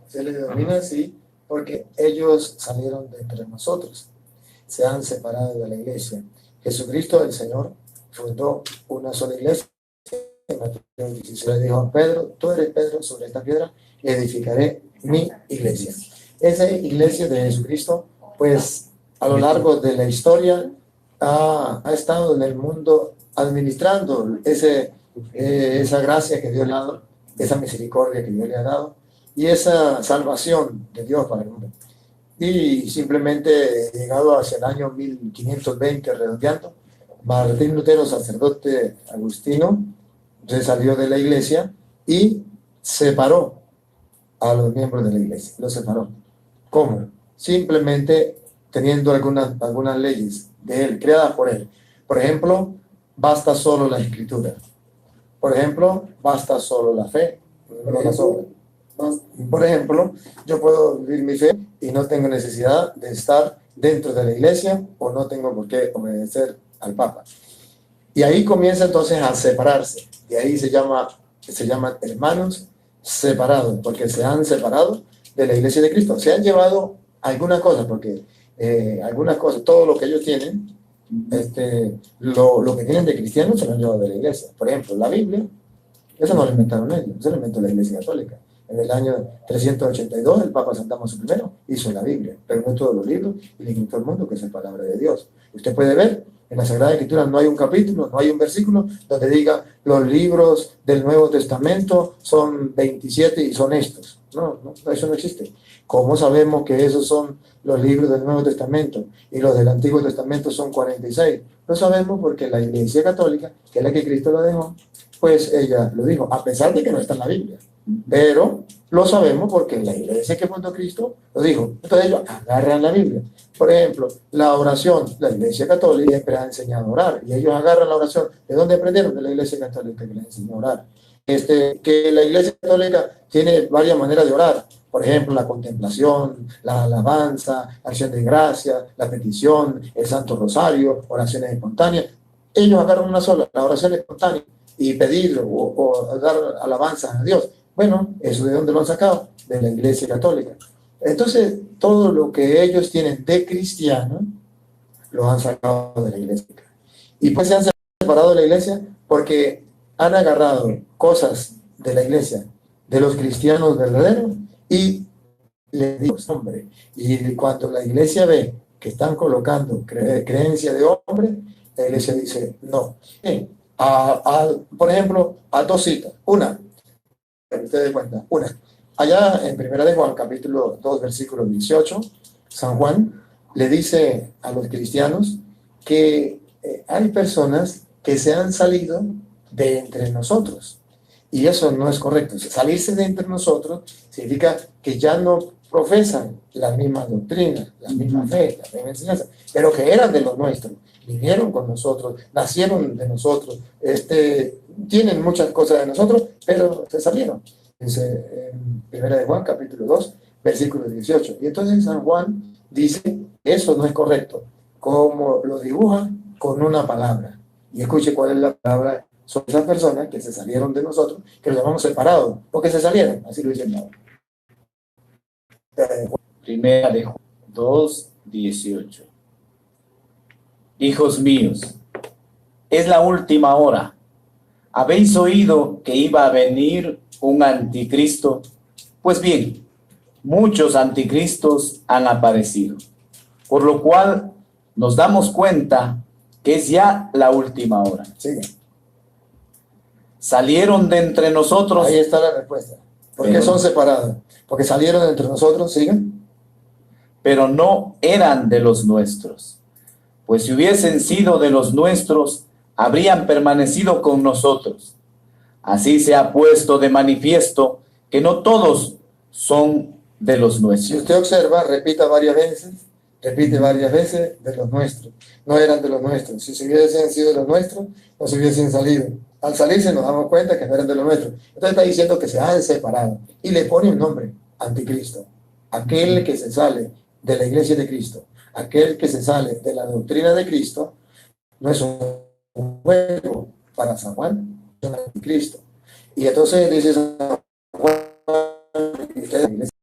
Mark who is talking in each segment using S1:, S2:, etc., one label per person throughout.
S1: Se les denomina así porque ellos salieron de entre nosotros, se han separado de la iglesia. Jesucristo, el Señor, fundó una sola iglesia. En Mateo 16 le dijo a Pedro: tú eres Pedro, sobre esta piedra edificaré mi iglesia. Esa iglesia de Jesucristo, pues a lo largo de la historia ha estado en el mundo administrando esa gracia que Dios le ha dado, esa misericordia que Dios le ha dado y esa salvación de Dios para el mundo. Y simplemente llegado hacia el año 1520, redondeando, Martín Lutero, sacerdote agustino, se salió de la iglesia y separó a los miembros de la iglesia, los separó. ¿Cómo? Simplemente teniendo algunas leyes de él, creadas por él. Por ejemplo, basta solo la escritura. Por ejemplo, basta solo la fe, no las obras. Por ejemplo, yo puedo vivir mi fe y no tengo necesidad de estar dentro de la iglesia o no tengo por qué obedecer al Papa. Y ahí comienza entonces a separarse. Y ahí se llaman hermanos separados, porque se han separado de la iglesia de Cristo. Se han llevado algunas cosas, porque algunas cosas, todo lo que ellos tienen, lo que tienen de cristianos se lo han llevado de la iglesia. Por ejemplo, la Biblia, eso no lo inventaron ellos, eso lo inventó la iglesia católica. En el año 382, el Papa San Damaso I hizo la Biblia, reunió todos los libros y le quitó al mundo, que es la palabra de Dios. Usted puede ver, en la Sagrada Escritura no hay un capítulo, no hay un versículo donde diga los libros del Nuevo Testamento son 27 y son estos. No, eso no existe. ¿Cómo sabemos que esos son los libros del Nuevo Testamento y los del Antiguo Testamento son 46? Lo sabemos porque la Iglesia Católica, que es la que Cristo lo dejó, pues ella lo dijo, a pesar de que no está en la Biblia. Pero lo sabemos porque la iglesia que fundó Cristo lo dijo. Entonces ellos agarran la Biblia. Por ejemplo, la oración, la iglesia católica siempre ha enseñado a orar y ellos agarran la oración. ¿De dónde aprendieron? De la iglesia católica que les enseñó a orar. Que la iglesia católica tiene varias maneras de orar. Por ejemplo, la contemplación, la alabanza, la acción de gracia, la petición, el Santo Rosario, oraciones espontáneas. Ellos agarran una sola, la oración espontánea, y pedir o dar alabanzas a Dios. Bueno, ¿eso de dónde lo han sacado? De la iglesia católica. Entonces, todo lo que ellos tienen de cristiano, lo han sacado de la iglesia. ¿Y pues se han separado de la iglesia? Porque han agarrado cosas de la iglesia, de los cristianos verdaderos, y le digo hombre. Y cuando la iglesia ve que están colocando creencia de hombre, la iglesia dice no. Por ejemplo, a dos citas. Una, ustedes cuentan, una. Allá en Primera de Juan, capítulo 2, versículo 18, San Juan le dice a los cristianos que hay personas que se han salido de entre nosotros. Y eso no es correcto. Salirse de entre nosotros significa que ya no profesan la misma doctrina, la misma fe, la misma enseñanza, pero que eran de los nuestros, vinieron con nosotros, nacieron de nosotros, tienen muchas cosas de nosotros, pero se salieron. Dice en Primera de Juan, capítulo 2, versículo 18. Y entonces San Juan dice, eso no es correcto, como lo dibuja con una palabra. Y escuche cuál es la palabra. Son esas personas que se salieron de nosotros, que los llamamos separados, porque se salieron, así lo dice el Pablo.
S2: Primera de Juan 2, 18. Hijos míos, es la última hora. ¿Habéis oído que iba a venir un anticristo? Pues bien, muchos anticristos han aparecido, por lo cual nos damos cuenta que es ya la última hora.
S1: Sigue.
S2: Salieron de entre nosotros.
S1: Ahí está la respuesta. ¿Por qué son separados? Porque salieron de entre nosotros, ¿siguen?
S2: Pero no eran de los nuestros. Pues si hubiesen sido de los nuestros, habrían permanecido con nosotros. Así se ha puesto de manifiesto que no todos son de los nuestros.
S1: Si usted observa, repite varias veces de los nuestros. No eran de los nuestros. Si se hubiesen sido de los nuestros, no se hubiesen salido. Al salirse nos damos cuenta que no eran de los nuestros. Entonces está diciendo que se han separado. Y le pone un nombre, anticristo. Aquel que se sale de la iglesia de Cristo, aquel que se sale de la doctrina de Cristo, no es un juego para San Juan, es un anticristo. Y entonces dice San Juan,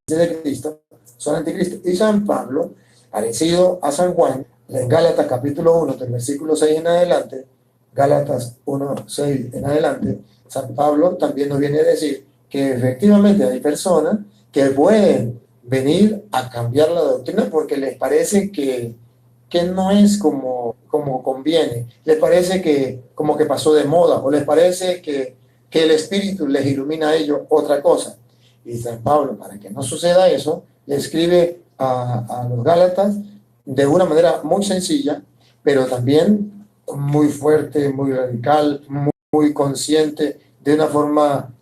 S1: de Cristo son anticristos. Y San Pablo, parecido a San Juan, en Gálatas capítulo 1, del versículo 6 en adelante, Gálatas 1, 6 en adelante, San Pablo también nos viene a decir que efectivamente hay personas que pueden venir a cambiar la doctrina porque les parece que no es como conviene, les parece que como que pasó de moda, o les parece que el Espíritu les ilumina a ellos otra cosa. Y San Pablo, para que no suceda eso, le escribe a los Gálatas de una manera muy sencilla, pero también muy fuerte, muy radical, muy consciente, de una forma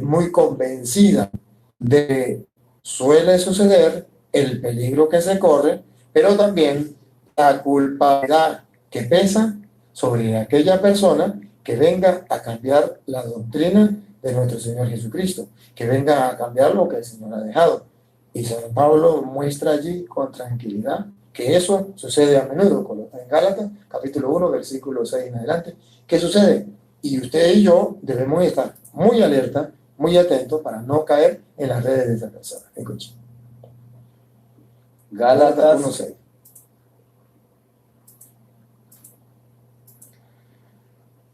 S1: muy convencida de que suele suceder, el peligro que se corre, pero también la culpabilidad que pesa sobre aquella persona que venga a cambiar la doctrina de nuestro Señor Jesucristo, que venga a cambiar lo que el Señor ha dejado. Y San Pablo muestra allí con tranquilidad que eso sucede a menudo. En Gálatas, capítulo 1, versículo 6 en adelante, ¿qué sucede? Y usted y yo debemos estar muy alerta, muy atentos para no caer en las redes de esa persona. Escuchen.
S2: Gálatas
S1: 1:6.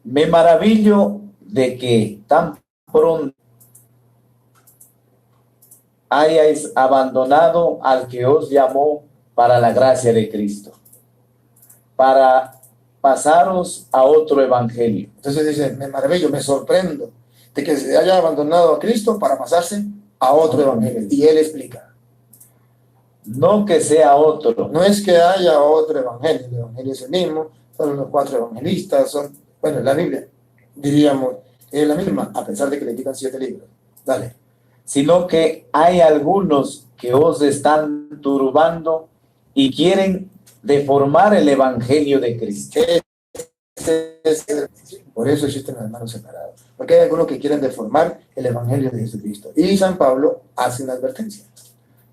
S2: Me maravillo de que tan pronto hayáis abandonado al que os llamó para la gracia de Cristo, para pasaros a otro evangelio.
S1: Entonces dice, me maravillo, me sorprendo de que se haya abandonado a Cristo para pasarse a otro evangelio. Y él explica.
S2: No que sea otro.
S1: No es que haya otro evangelio, el evangelio es el mismo, son los 4 evangelistas, bueno, la Biblia, diríamos, es la misma, a pesar de que le quitan 7 libros. Dale.
S2: Sino que hay algunos que os están turbando y quieren deformar el evangelio de Cristo.
S1: Por eso existen los hermanos separados, porque hay algunos que quieren deformar el evangelio de Jesucristo. Y San Pablo hace una advertencia.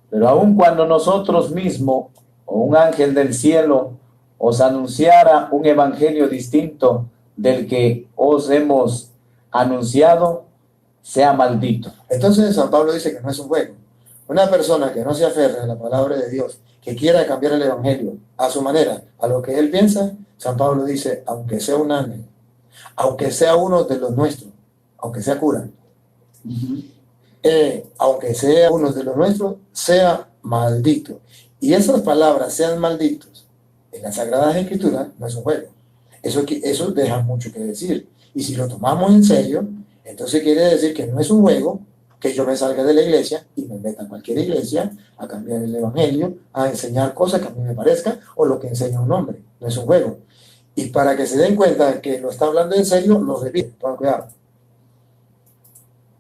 S2: Pero aun cuando nosotros mismos o un ángel del cielo os anunciara un evangelio distinto del que os hemos anunciado, sea maldito.
S1: Entonces San Pablo dice que no es un juego. Una persona que no se aferra a la palabra de Dios, que quiera cambiar el evangelio a su manera, a lo que él piensa, San Pablo dice, aunque sea un ángel, aunque sea uno de los nuestros, aunque sea cura, aunque sea uno de los nuestros, sea maldito. Y esas palabras, sean malditos, en las Sagradas Escrituras, no es un juego. Eso deja mucho que decir. Y si lo tomamos en serio, entonces quiere decir que no es un juego, que yo me salga de la iglesia y me meta a cualquier iglesia a cambiar el evangelio, a enseñar cosas que a mí me parezcan, o lo que enseña un hombre. No es un juego. Y para que se den cuenta que lo está hablando en serio, lo repite. Pongan cuidado.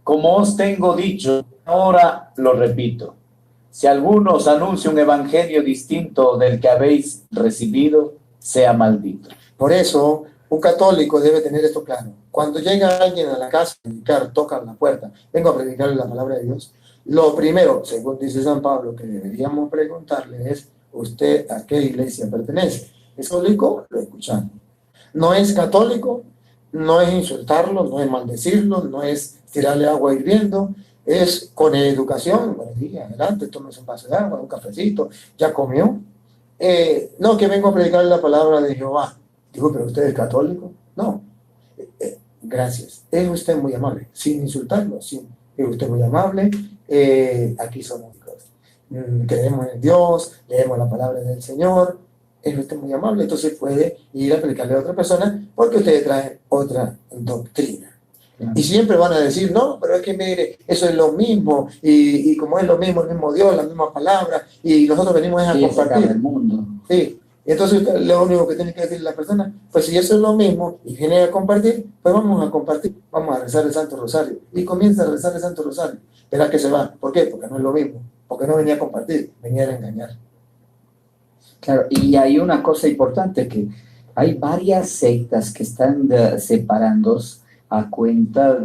S2: Como os tengo dicho, ahora lo repito. Si alguno os anuncia un evangelio distinto del que habéis recibido, sea maldito.
S1: Por eso, un católico debe tener esto claro. Cuando llega alguien a la casa a predicar, tocan la puerta, vengo a predicarle la palabra de Dios, lo primero, según dice San Pablo, que deberíamos preguntarle es, ¿usted a qué iglesia pertenece? ¿Es católico? Lo escuchamos. ¿No es católico? No es insultarlo, no es maldecirlo, no es tirarle agua hirviendo, es con educación. Buenos días, adelante, tómese un vaso de agua, un cafecito, ¿ya comió? No, que vengo a predicar la palabra de Jehová. Digo, ¿pero usted es católico? No. Gracias. Es usted muy amable, sin insultarlo, sin, es usted muy amable. Aquí somos hijos. Creemos en Dios, leemos la palabra del Señor. Es usted muy amable, entonces puede ir a predicarle a otra persona porque ustedes traen otra doctrina. Y siempre van a decir, no, pero es que mire, eso es lo mismo, y como es lo mismo, el mismo Dios, la misma palabra, y nosotros venimos a compartir.
S2: El mundo.
S1: Sí, y entonces lo único que tiene que decir la persona, pues si eso es lo mismo y viene a compartir, pues vamos a compartir, vamos a rezar el Santo Rosario. Y comienza a rezar el Santo Rosario. Verá que se va. ¿Por qué? Porque no es lo mismo, porque no venía a compartir, venía a engañar.
S3: Claro, y hay una cosa importante, que hay varias sectas que están separándose a cuenta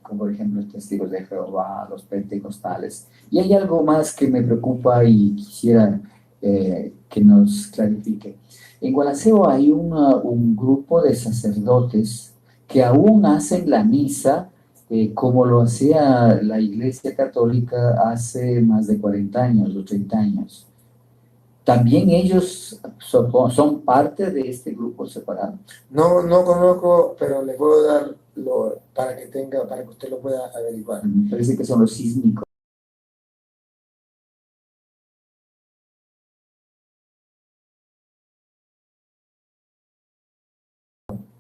S3: como por ejemplo los testigos de Jehová, los pentecostales. Y hay algo más que me preocupa y quisiera que nos clarifique. En Gualaceo hay un grupo de sacerdotes que aún hacen la misa como lo hacía la Iglesia Católica hace más de 40 años, 80 años. ¿También ellos son parte de este grupo separado?
S1: No conozco, pero le puedo dar para que usted lo pueda averiguar.
S3: Me parece que son los sísmicos.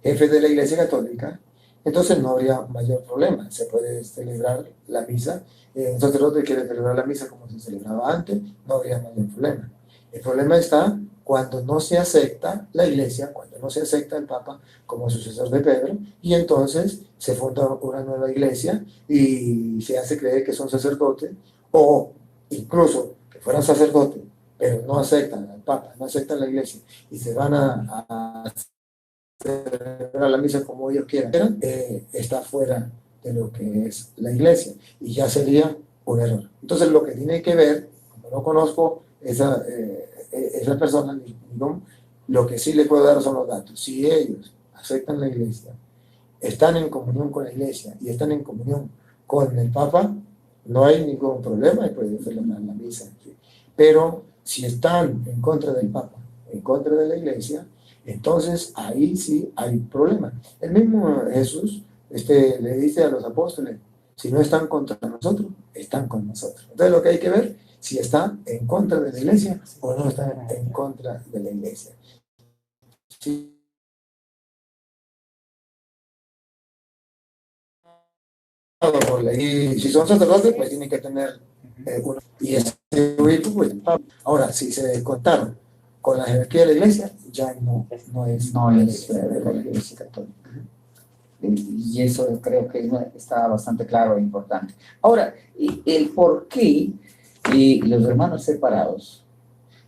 S1: Jefe de la Iglesia Católica, entonces no habría mayor problema. Se puede celebrar la misa. Un sacerdote quiere celebrar la misa como se celebraba antes, no habría mayor problema. El problema está cuando no se acepta la Iglesia, cuando no se acepta el Papa como sucesor de Pedro, y entonces se funda una nueva Iglesia y se hace creer que son sacerdotes, o incluso que fueran sacerdotes, pero no aceptan al Papa, no aceptan la Iglesia, y se van a la misa como ellos quieran, está fuera de lo que es la Iglesia, y ya sería un error. Entonces lo que tiene que ver, como no conozco esa persona, lo que sí le puedo dar son los datos. Si ellos aceptan la Iglesia, están en comunión con la Iglesia y están en comunión con el Papa, no hay ningún problema y pueden celebrar la misa. Pero si están en contra del Papa, en contra de la Iglesia, entonces ahí sí hay problema. El mismo Jesús le dice a los apóstoles, si no están contra nosotros, están con nosotros. Entonces lo que hay que ver, si están en contra de la Iglesia o no están en contra de la Iglesia. Sí. Y si son sacerdotes, pues tienen que tener uno. Y ese obispo, pues, ahora, si se contaron con la jerarquía de la Iglesia, ya no es
S3: de la Iglesia Católica. Y eso creo que está bastante claro e importante. Ahora, el por qué los hermanos separados,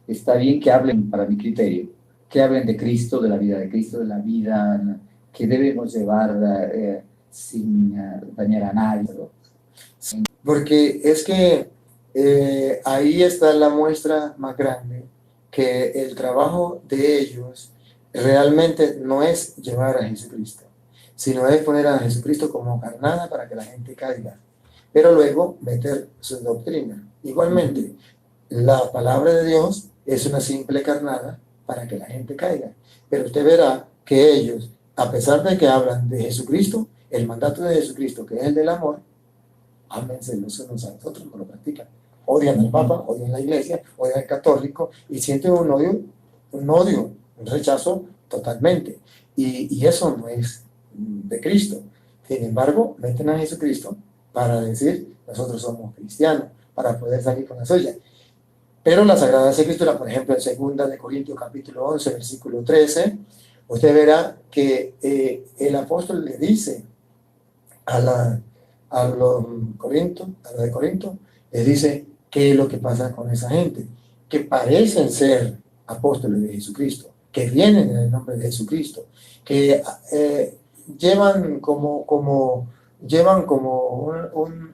S3: está bien que hablen, para mi criterio, que hablen de Cristo, de la vida de Cristo, de la vida que debemos llevar sin dañar a nadie.
S1: Porque es que ahí está la muestra más grande, que el trabajo de ellos realmente no es llevar a Jesucristo, sino es poner a Jesucristo como carnada para que la gente caiga, pero luego meter su doctrina. Igualmente, la palabra de Dios es una simple carnada para que la gente caiga, pero usted verá que ellos, a pesar de que hablan de Jesucristo, el mandato de Jesucristo, que es el del amor, ámense los unos a los otros, no lo practican. Odian al Papa, odian la Iglesia, odian al católico y sienten un odio, un rechazo totalmente. Y eso no es de Cristo. Sin embargo, meten a Jesucristo para decir, nosotros somos cristianos, para poder salir con la suya. Pero la Sagrada Escritura, por ejemplo, en 2 de Corintios capítulo 11, versículo 13, usted verá que el apóstol le dice a los de Corinto, les dice qué es lo que pasa con esa gente, que parecen ser apóstoles de Jesucristo, que vienen en el nombre de Jesucristo, que llevan como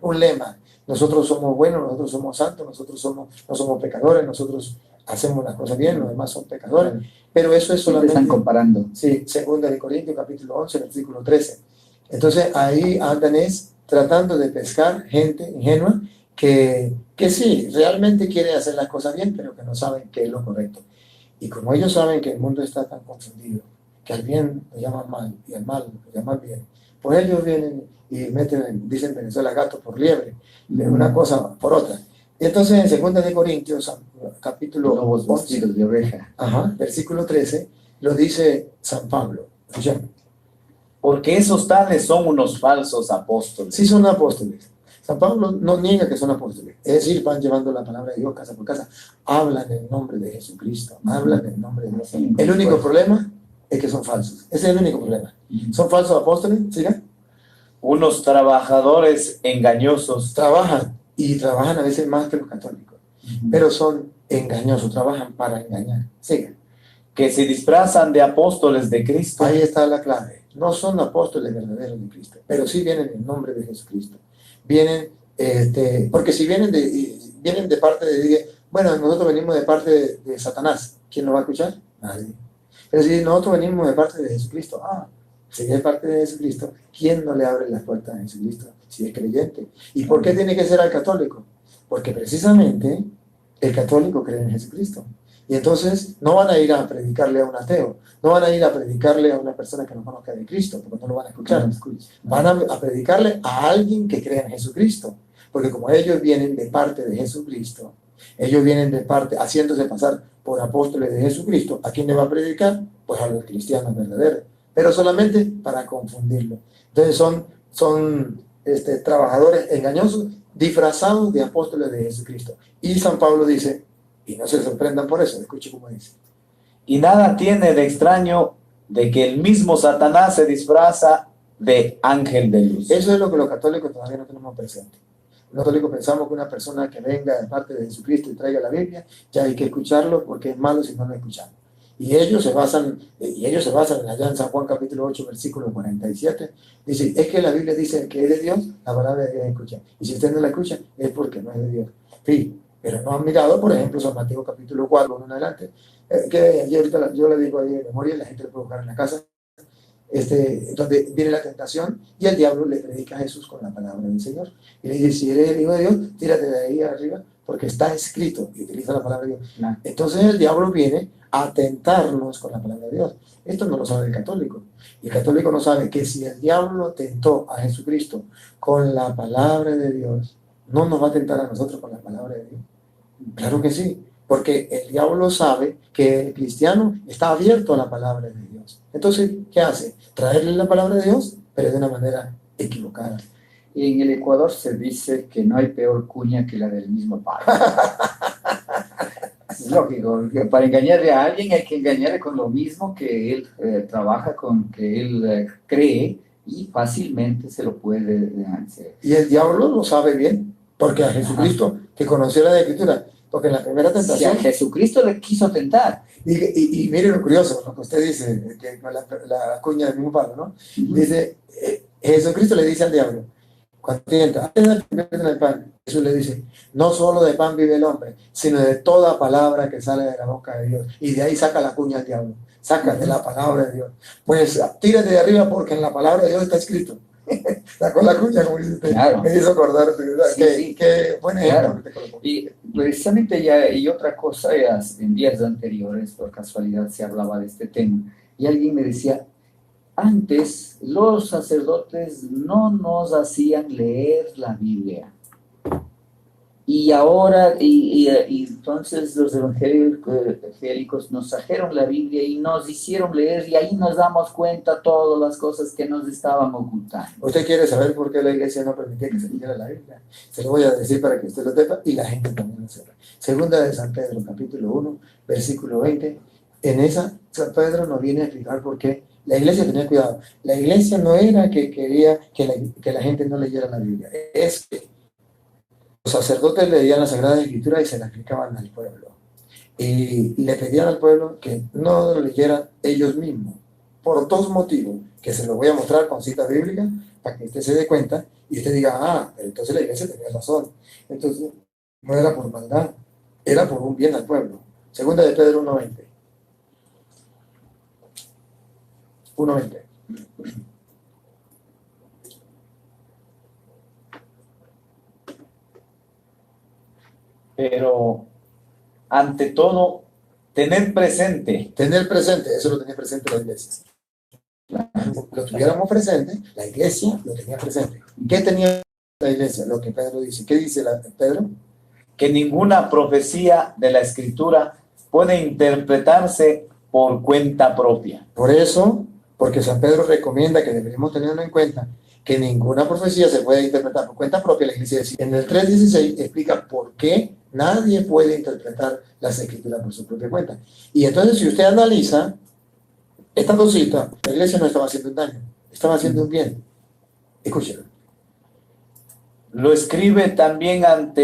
S1: un lema: nosotros somos buenos, nosotros somos santos, nosotros no somos pecadores, nosotros hacemos las cosas bien, los demás son pecadores. Pero eso es solamente...
S3: Están comparando.
S1: Sí, 2 de Corintios capítulo 11, versículo 13. Entonces ahí andan tratando de pescar gente ingenua que sí, realmente quiere hacer las cosas bien, pero que no saben qué es lo correcto. Y como ellos saben que el mundo está tan confundido, que al bien lo llaman mal y al mal lo llaman bien, pues ellos vienen y dicen Venezuela gato por liebre, de una cosa por otra. Y entonces en 2 de Corintios, capítulo 11,
S3: de oveja.
S1: Versículo 13, lo dice San Pablo.
S2: Porque esos tales son unos falsos apóstoles.
S1: Sí, son apóstoles. San Pablo no niega que son apóstoles. Es decir, van llevando la palabra de Dios casa por casa. Hablan en nombre de Jesucristo. Hablan en nombre de Dios. El único problema es que son falsos. Ese es el único problema. ¿Son falsos apóstoles? ¿Siga?
S2: Unos trabajadores engañosos.
S1: Trabajan a veces más que los católicos. Pero son engañosos. Trabajan para engañar. Siga.
S2: Que se disfrazan de apóstoles de Cristo.
S1: Ahí está la clave. No son apóstoles verdaderos de Cristo, pero sí vienen en nombre de Jesucristo. Vienen, porque si vienen de parte de, bueno, nosotros venimos de parte de Satanás, ¿quién lo va a escuchar? Nadie. Pero si nosotros venimos de parte de Jesucristo, si es parte de Jesucristo, ¿quién no le abre las puertas a Jesucristo si es creyente? ¿Y por qué tiene que ser al católico? Porque precisamente el católico cree en Jesucristo. Y entonces no van a ir a predicarle a un ateo, no van a ir a predicarle a una persona que no conozca de Cristo, porque no lo van a escuchar. Van a predicarle a alguien que crea en Jesucristo. Porque como ellos vienen de parte de Jesucristo, ellos vienen de parte, haciéndose pasar por apóstoles de Jesucristo, ¿a quién le va a predicar? Pues a los cristianos verdaderos, pero solamente para confundirlo. Entonces son trabajadores engañosos, disfrazados de apóstoles de Jesucristo. Y San Pablo dice, y no se sorprendan por eso, escuche cómo dice.
S2: Y nada tiene de extraño de que el mismo Satanás se disfraza de ángel de luz.
S1: Eso es lo que los católicos todavía no tenemos presente. Los católicos pensamos que una persona que venga de parte de Jesucristo y traiga la Biblia, ya hay que escucharlo porque es malo si no lo escuchamos. Y ellos se basan allá en San Juan capítulo 8, versículo 47. Dice, es que la Biblia dice que es de Dios, la palabra de Dios escucha. Y si usted no la escucha, es porque no es de Dios. Sí, pero no han mirado, por ejemplo, San Mateo capítulo 4, en adelante, que yo le digo ahí de memoria, la gente lo puede buscar en la casa, donde viene la tentación y el diablo le predica a Jesús con la palabra del Señor. Y le dice, si eres el Hijo de Dios, tírate de ahí arriba, porque está escrito, y utiliza la palabra de Dios. No. Entonces el diablo viene a tentarnos con la palabra de Dios. Esto no lo sabe el católico. Y el católico no sabe que si el diablo tentó a Jesucristo con la palabra de Dios, no nos va a tentar a nosotros con la palabra de Dios. Claro que sí, porque el diablo sabe que el cristiano está abierto a la palabra de Dios. Entonces, ¿qué hace? Traerle la palabra de Dios, pero de una manera equivocada.
S3: Y en el Ecuador se dice que no hay peor cuña que la del mismo palo. Es lógico, que para engañarle a alguien hay que engañarle con lo mismo que él trabaja, con que él cree, y fácilmente se lo puede hacer.
S1: Y el diablo lo sabe bien, porque a Jesucristo, que conoció la Escritura, porque en la primera tentación...
S3: Si a Jesucristo le quiso tentar.
S1: Y mire lo curioso, lo que usted dice, que la cuña del mismo palo, ¿no? Dice, Jesucristo le dice al diablo, cuando tienta, en el pan, Jesús le dice, no solo de pan vive el hombre, sino de toda palabra que sale de la boca de Dios. Y de ahí saca la cuña al diablo, saca de la palabra de Dios. Pues tírate de arriba porque en la palabra de Dios está escrito. Sacó la cuña, como dice usted, claro. Me hizo acordar,
S3: sí.
S1: Qué buen ejemplo.
S3: Claro. Y precisamente ya, y otra cosa, en días anteriores, por casualidad, se hablaba de este tema, y alguien me decía, antes los sacerdotes no nos hacían leer la Biblia. Y ahora, y entonces los evangélicos nos trajeron la Biblia y nos hicieron leer, y ahí nos damos cuenta todas las cosas que nos estaban ocultando.
S1: ¿Usted quiere saber por qué la iglesia no permitía que se leyera la Biblia? Se lo voy a decir para que usted lo sepa y la gente también lo sepa. Segunda de San Pedro, capítulo 1, versículo 20. En esa, San Pedro nos viene a explicar por qué la iglesia tenía cuidado. La iglesia no era que quería que la gente no leyera la Biblia. Es que los sacerdotes leían la Sagrada Escritura y se la explicaban al pueblo. Y le pedían al pueblo que no lo leyeran ellos mismos, por dos motivos, que se los voy a mostrar con citas bíblicas, para que usted se dé cuenta y usted diga, pero entonces la iglesia tenía razón. Entonces, no era por maldad, era por un bien al pueblo. Segunda de Pedro 1:20. 1:20.
S2: Pero ante todo, tener presente.
S1: Tener presente, eso lo tenía presente la iglesia. Lo tuviéramos presente, la iglesia lo tenía presente. ¿Qué tenía la iglesia? Lo que Pedro dice. ¿Qué dice Pedro?
S2: Que ninguna profecía de la Escritura puede interpretarse por cuenta propia.
S1: Por eso, porque San Pedro recomienda que deberíamos tenerlo en cuenta, que ninguna profecía se puede interpretar por cuenta propia. La iglesia decía. En el 3:16 explica por qué nadie puede interpretar las Escrituras por su propia cuenta. Y entonces, si usted analiza estas dos citas, la iglesia no estaba haciendo un daño, estaba haciendo un bien. Escúchelo.
S2: Lo escribe también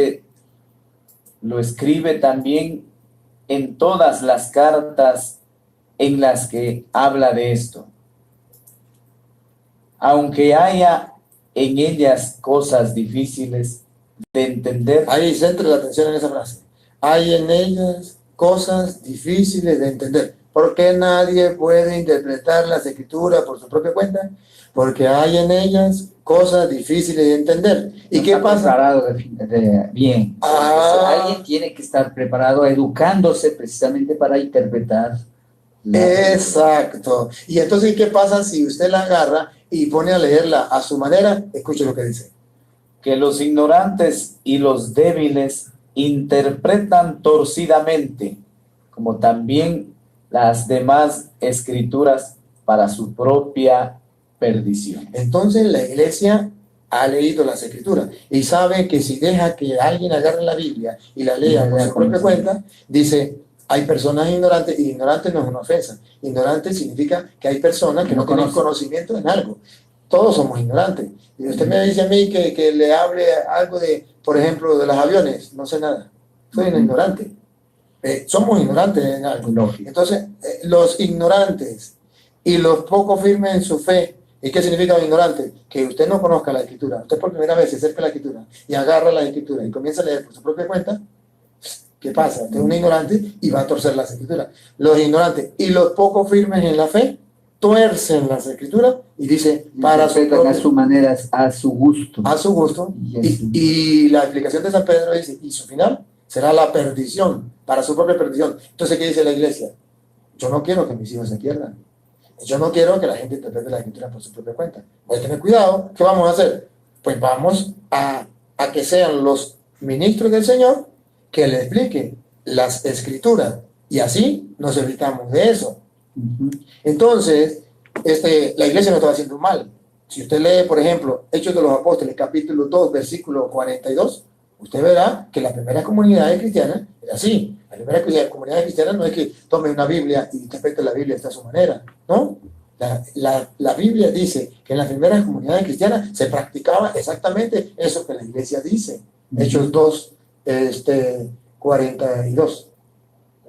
S2: en todas las cartas en las que habla de esto. Aunque haya en ellas cosas difíciles de entender.
S1: Ahí centre la atención en esa frase. Hay en ellas cosas difíciles de entender. ¿Por qué nadie puede interpretar las escrituras por su propia cuenta? Porque hay en ellas cosas difíciles de entender. ¿Y
S3: No
S1: qué
S3: está
S1: pasa?
S3: preparado bien.
S1: Ah.
S3: Alguien tiene que estar preparado, educándose precisamente para interpretar.
S1: Exacto. Y entonces, ¿qué pasa si usted la agarra y pone a leerla a su manera? Escuche lo que dice.
S2: Que los ignorantes y los débiles interpretan torcidamente, como también las demás escrituras, para su propia perdición.
S1: Entonces la iglesia ha leído las escrituras y sabe que si deja que alguien agarre la Biblia y la lea por su propia cuenta, dice, hay personas ignorantes, y ignorante no es una ofensa. Ignorante significa que hay personas que no tienen conocimiento en algo. Todos somos ignorantes. Y usted me dice a mí que le hable algo de, por ejemplo, de los aviones, no sé nada. Soy un ignorante. Somos ignorantes en algo. Entonces, los ignorantes y los poco firmes en su fe. ¿Y qué significa un ignorante? Que usted no conozca la escritura. Usted por primera vez se acerca a la escritura y agarra la escritura y comienza a leer por su propia cuenta. ¿Qué pasa? Usted es un ignorante y va a torcer las escrituras. Los ignorantes y los poco firmes en la fe tuercen las escrituras y dice para su propia,
S3: a su manera, a su gusto.
S1: A su gusto. Y la explicación de San Pedro dice, y su final será la perdición, para su propia perdición. Entonces, ¿qué dice la iglesia? Yo no quiero que mis hijos se pierdan. Yo no quiero que la gente interprete la escritura por su propia cuenta. Voy a tener cuidado. ¿Qué vamos a hacer? Pues vamos a que sean los ministros del Señor que le expliquen las escrituras. Y así nos evitamos de eso. Entonces, la iglesia no estaba haciendo mal. Si usted lee, por ejemplo, Hechos de los Apóstoles, capítulo 2, versículo 42, usted verá que la primera comunidad cristiana era así. La primera comunidad cristiana no es que tome una Biblia y interprete la Biblia de su manera, ¿no? La Biblia dice que en las primeras comunidades cristianas se practicaba exactamente eso que la iglesia dice. Hechos 2, 42.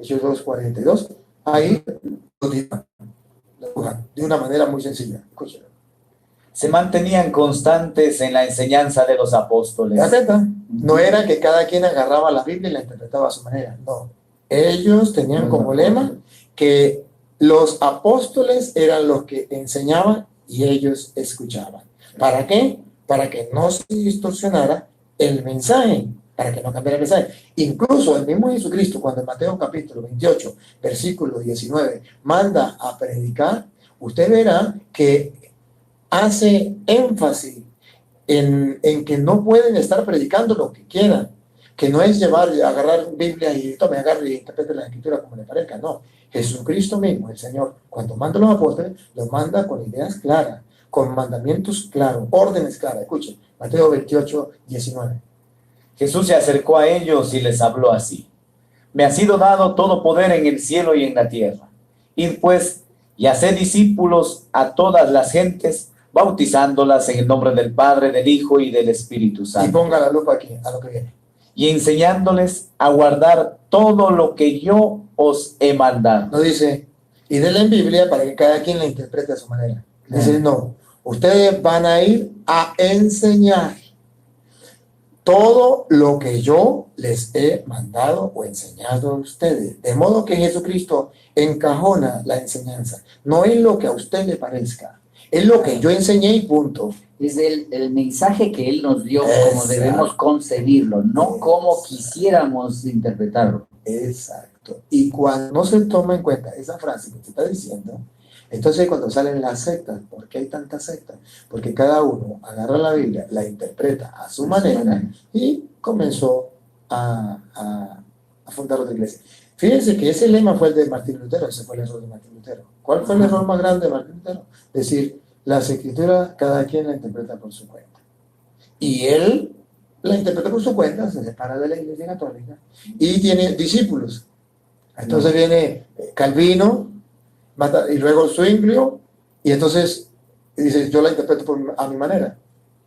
S1: Hechos 2, 42. Ahí lo dice de una manera muy sencilla. Escúchalo.
S2: Se mantenían constantes en la enseñanza de los apóstoles.
S1: No era que cada quien agarraba la Biblia y la interpretaba a su manera. No. Ellos tenían como lema que los apóstoles eran los que enseñaban y ellos escuchaban. ¿Para qué? Para que no se distorsionara el mensaje, para que no cambiara el mensaje. Incluso el mismo Jesucristo, cuando en Mateo capítulo 28, versículo 19, manda a predicar, usted verá que hace énfasis en que no pueden estar predicando lo que quieran, que no es agarrar Biblia y agarre y interprete la escritura como le parezca, no. Jesucristo mismo, el Señor, cuando manda a los apóstoles, los manda con ideas claras, con mandamientos claros, órdenes claras. Escuchen, Mateo 28, 19.
S2: Jesús se acercó a ellos y les habló así: me ha sido dado todo poder en el cielo y en la tierra. Id pues y haced discípulos a todas las gentes, bautizándolas en el nombre del Padre, del Hijo y del Espíritu Santo.
S1: Y ponga la lupa aquí, a lo que viene.
S2: Y enseñándoles a guardar todo lo que yo os he mandado.
S1: No dice, y denle en Biblia para que cada quien la interprete a su manera. Dice, no, ustedes van a ir a enseñar todo lo que yo les he mandado o enseñado a ustedes. De modo que Jesucristo encajona la enseñanza. No es lo que a usted le parezca. Es lo que yo enseñé y punto.
S3: Es el mensaje que Él nos dio, como debemos concebirlo, no como quisiéramos interpretarlo.
S1: Exacto. Y cuando no se toma en cuenta esa frase que te está diciendo, entonces cuando salen las sectas, ¿por qué hay tantas sectas? Porque cada uno agarra la Biblia, la interpreta a su manera y comenzó a fundar otra iglesia. Fíjense que ese lema fue el de Martín Lutero, ese fue el error de Martín Lutero. ¿Cuál fue el error más grande de Martín Lutero? Decir, las escrituras cada quien la interpreta por su cuenta. Y él la interpreta por su cuenta, se separa de la iglesia católica y tiene discípulos. Entonces viene Calvino y luego Zwinglio y entonces dice, yo la interpreto a mi manera.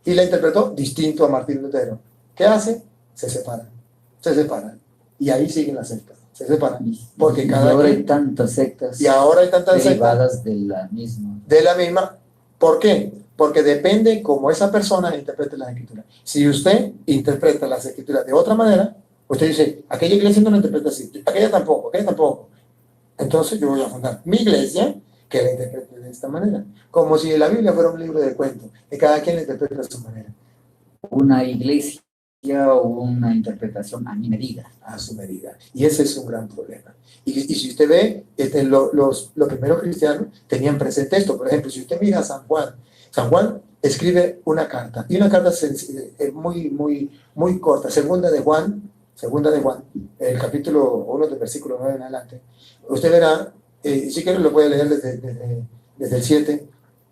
S1: Y la interpretó distinto a Martín Lutero. ¿Qué hace? Se separan. Y ahí siguen las sectas. Se separan. Porque
S3: ahora hay tantas sectas.
S1: Y ahora hay tantas
S3: derivadas
S1: sectas.
S3: De la misma.
S1: ¿Por qué? Porque depende cómo esa persona interprete las escrituras. Si usted interpreta las escrituras de otra manera, usted dice, aquella iglesia no la interpreta así, aquella tampoco. Entonces yo voy a fundar mi iglesia que la interprete de esta manera. Como si la Biblia fuera un libro de cuentos, que cada quien la interprete a su manera.
S3: Una iglesia o una interpretación a mi medida.
S1: A su medida. Y ese es un gran problema. Y si usted ve, los primeros cristianos tenían presente esto. Por ejemplo, si usted mira a San Juan escribe una carta, y una carta muy corta, segunda de Juan, el capítulo 1 del versículo 9 en adelante. Usted verá, si quiere lo puede leer desde el 7,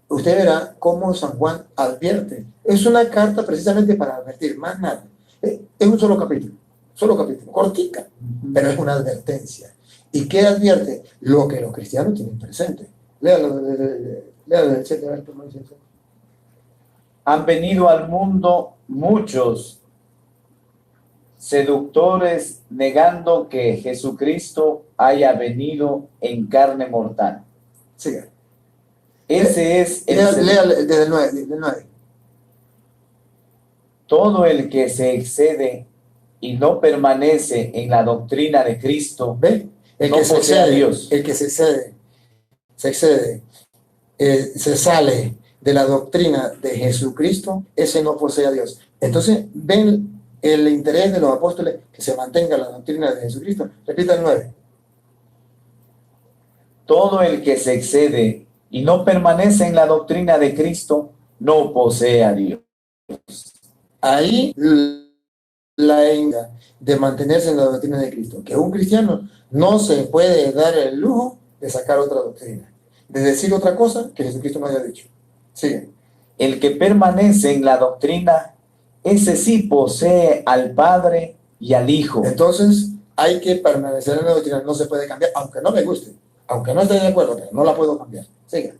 S1: usted verá cómo San Juan advierte. Es una carta precisamente para advertir, más nada. Es un solo capítulo, cortica, pero es una advertencia. ¿Y qué advierte? Lo que los cristianos tienen presente. Léalo del 7, a ver cómo dice eso.
S2: Han venido al mundo muchos seductores negando que Jesucristo haya venido en carne mortal.
S1: Siga.
S2: Ese es
S1: Lea desde el 9.
S2: Todo el que se excede y no permanece en la doctrina de Cristo,
S1: ¿ve? El
S2: no
S1: que se
S2: posee a
S1: excede,
S2: Dios.
S1: el que se excede, se sale de la doctrina de Jesucristo, ese no posee a Dios. Entonces, ven el interés de los apóstoles que se mantenga la doctrina de Jesucristo. Repita el 9.
S2: Todo el que se excede y no permanece en la doctrina de Cristo, no posee a Dios.
S1: Ahí la idea de mantenerse en la doctrina de Cristo, que un cristiano no se puede dar el lujo de sacar otra doctrina, de decir otra cosa que Jesucristo no haya dicho. Sigue.
S2: El que permanece en la doctrina, ese sí posee al Padre y al Hijo.
S1: Entonces, hay que permanecer en la doctrina, no se puede cambiar, aunque no me guste, aunque no esté de acuerdo, pero no la puedo cambiar. Sigue.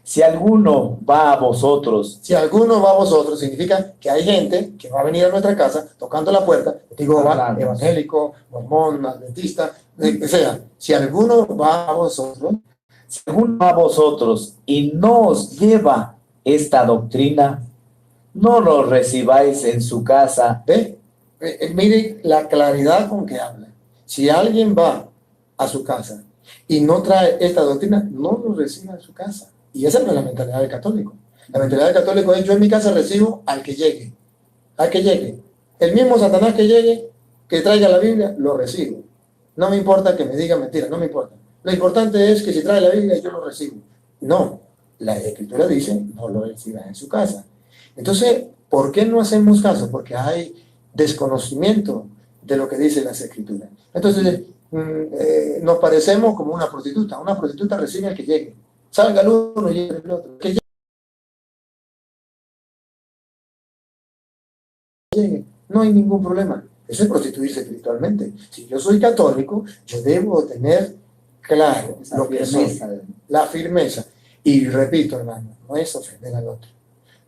S2: Si alguno va a vosotros,
S1: Si alguno va a vosotros, significa que hay gente que va a venir a nuestra casa tocando la puerta, digo, va evangélico, mormón, adventista, que sea. Si alguno va a vosotros,
S2: si alguno va a vosotros y no os lleva esta doctrina, no lo recibáis en su casa.
S1: ¿ve? Mire la claridad con que habla. Si alguien va a su casa y no trae esta doctrina, no lo reciba en su casa. Y esa no es la mentalidad del católico. La mentalidad del católico es: yo en mi casa recibo al que llegue. Al que llegue. El mismo Satanás que llegue, que traiga la Biblia, lo recibo. No me importa que me diga mentira, no me importa. Lo importante es que si trae la Biblia, yo lo recibo. No, la Escritura dice: no lo reciba en su casa. Entonces, ¿por qué no hacemos caso? Porque hay desconocimiento de lo que dice las Escrituras. Entonces, nos parecemos como una prostituta. Una prostituta recibe al que llegue. Salga el uno y el otro. Que llegue. No hay ningún problema. Eso es prostituirse espiritualmente. Si yo soy católico, yo debo tener claro lo que soy, la firmeza. Y repito, hermano, no es ofender al otro,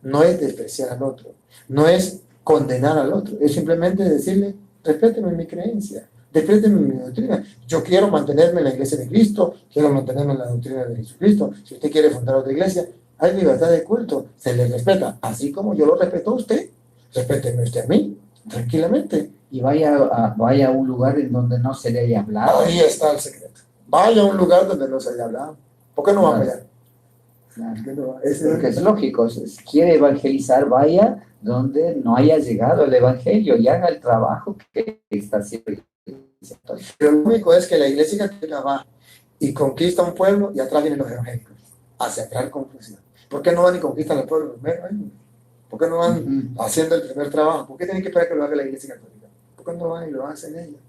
S1: no es despreciar al otro, no es condenar al otro, es simplemente decirle: respéteme mi creencia, respéteme mi doctrina. Yo quiero mantenerme en la iglesia de Cristo, quiero mantenerme en la doctrina de Jesucristo. Si usted quiere fundar otra iglesia, hay libertad de culto, se le respeta, así como yo lo respeto a usted. Respéteme usted a mí, tranquilamente.
S3: Y vaya a un lugar en donde no se le haya hablado.
S1: Ahí está el secreto. Vaya a un lugar donde no se haya hablado. ¿Por qué no va a allá?
S3: Claro. Porque es lógico, si quiere evangelizar, vaya donde no haya llegado el evangelio y haga el trabajo que está haciendo.
S1: Pero lo único es que la iglesia católica va y conquista un pueblo y atrás vienen los evangélicos a sembrar confusión. ¿Por qué no van y conquistan el pueblo primero? ¿Por qué no van haciendo el primer trabajo? ¿Por qué tienen que esperar que lo haga la iglesia católica? ¿Por qué no van y lo hacen ellos?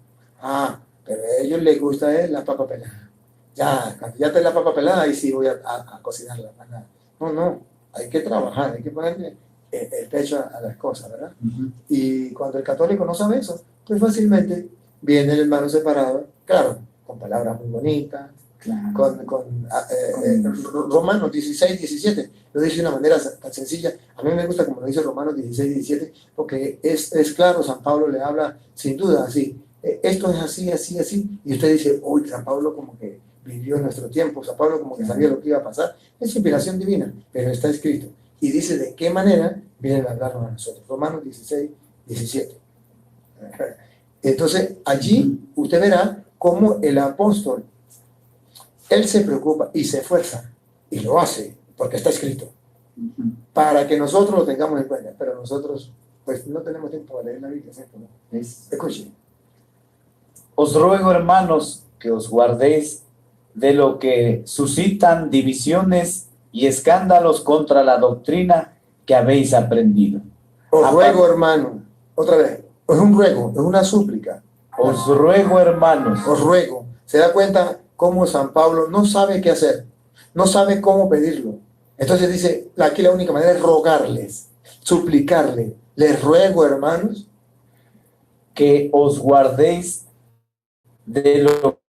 S1: Pero a ellos les gusta la papa pelada. Ya, cuando ya te la papa pelada, ahí sí voy a cocinar la panada. No, hay que trabajar, hay que ponerle el pecho a las cosas, ¿verdad? Y cuando el católico no sabe eso, pues fácilmente viene el hermano separado, claro, con palabras muy bonitas, claro. con Romanos 16, 17, lo dice de una manera tan sencilla. A mí me gusta como lo dice Romanos 16, 17, porque es claro. San Pablo le habla sin duda así: esto es así, así, así, y usted dice: uy, San Pablo como que vivió en nuestro tiempo, San Pablo como que sabía lo que iba a pasar. Es inspiración divina, pero está escrito, y dice de qué manera vienen a hablarnos a nosotros. Romanos 16, 17. Entonces allí usted verá cómo el apóstol Él se preocupa y se esfuerza y lo hace porque está escrito para que nosotros lo tengamos en cuenta, pero nosotros pues no tenemos tiempo para leer la Biblia, ¿cierto? Escuchen.
S2: Os ruego, hermanos, que os guardéis de lo que suscitan divisiones y escándalos contra la doctrina que habéis aprendido.
S1: Os ruego, hermano, otra vez, es un ruego, es una súplica.
S2: Os ruego, hermanos.
S1: Os ruego. ¿Se da cuenta cómo San Pablo no sabe qué hacer? No sabe cómo pedirlo. Entonces dice, aquí la única manera es rogarles, suplicarle. Les ruego, hermanos,
S2: que os guardéis de lo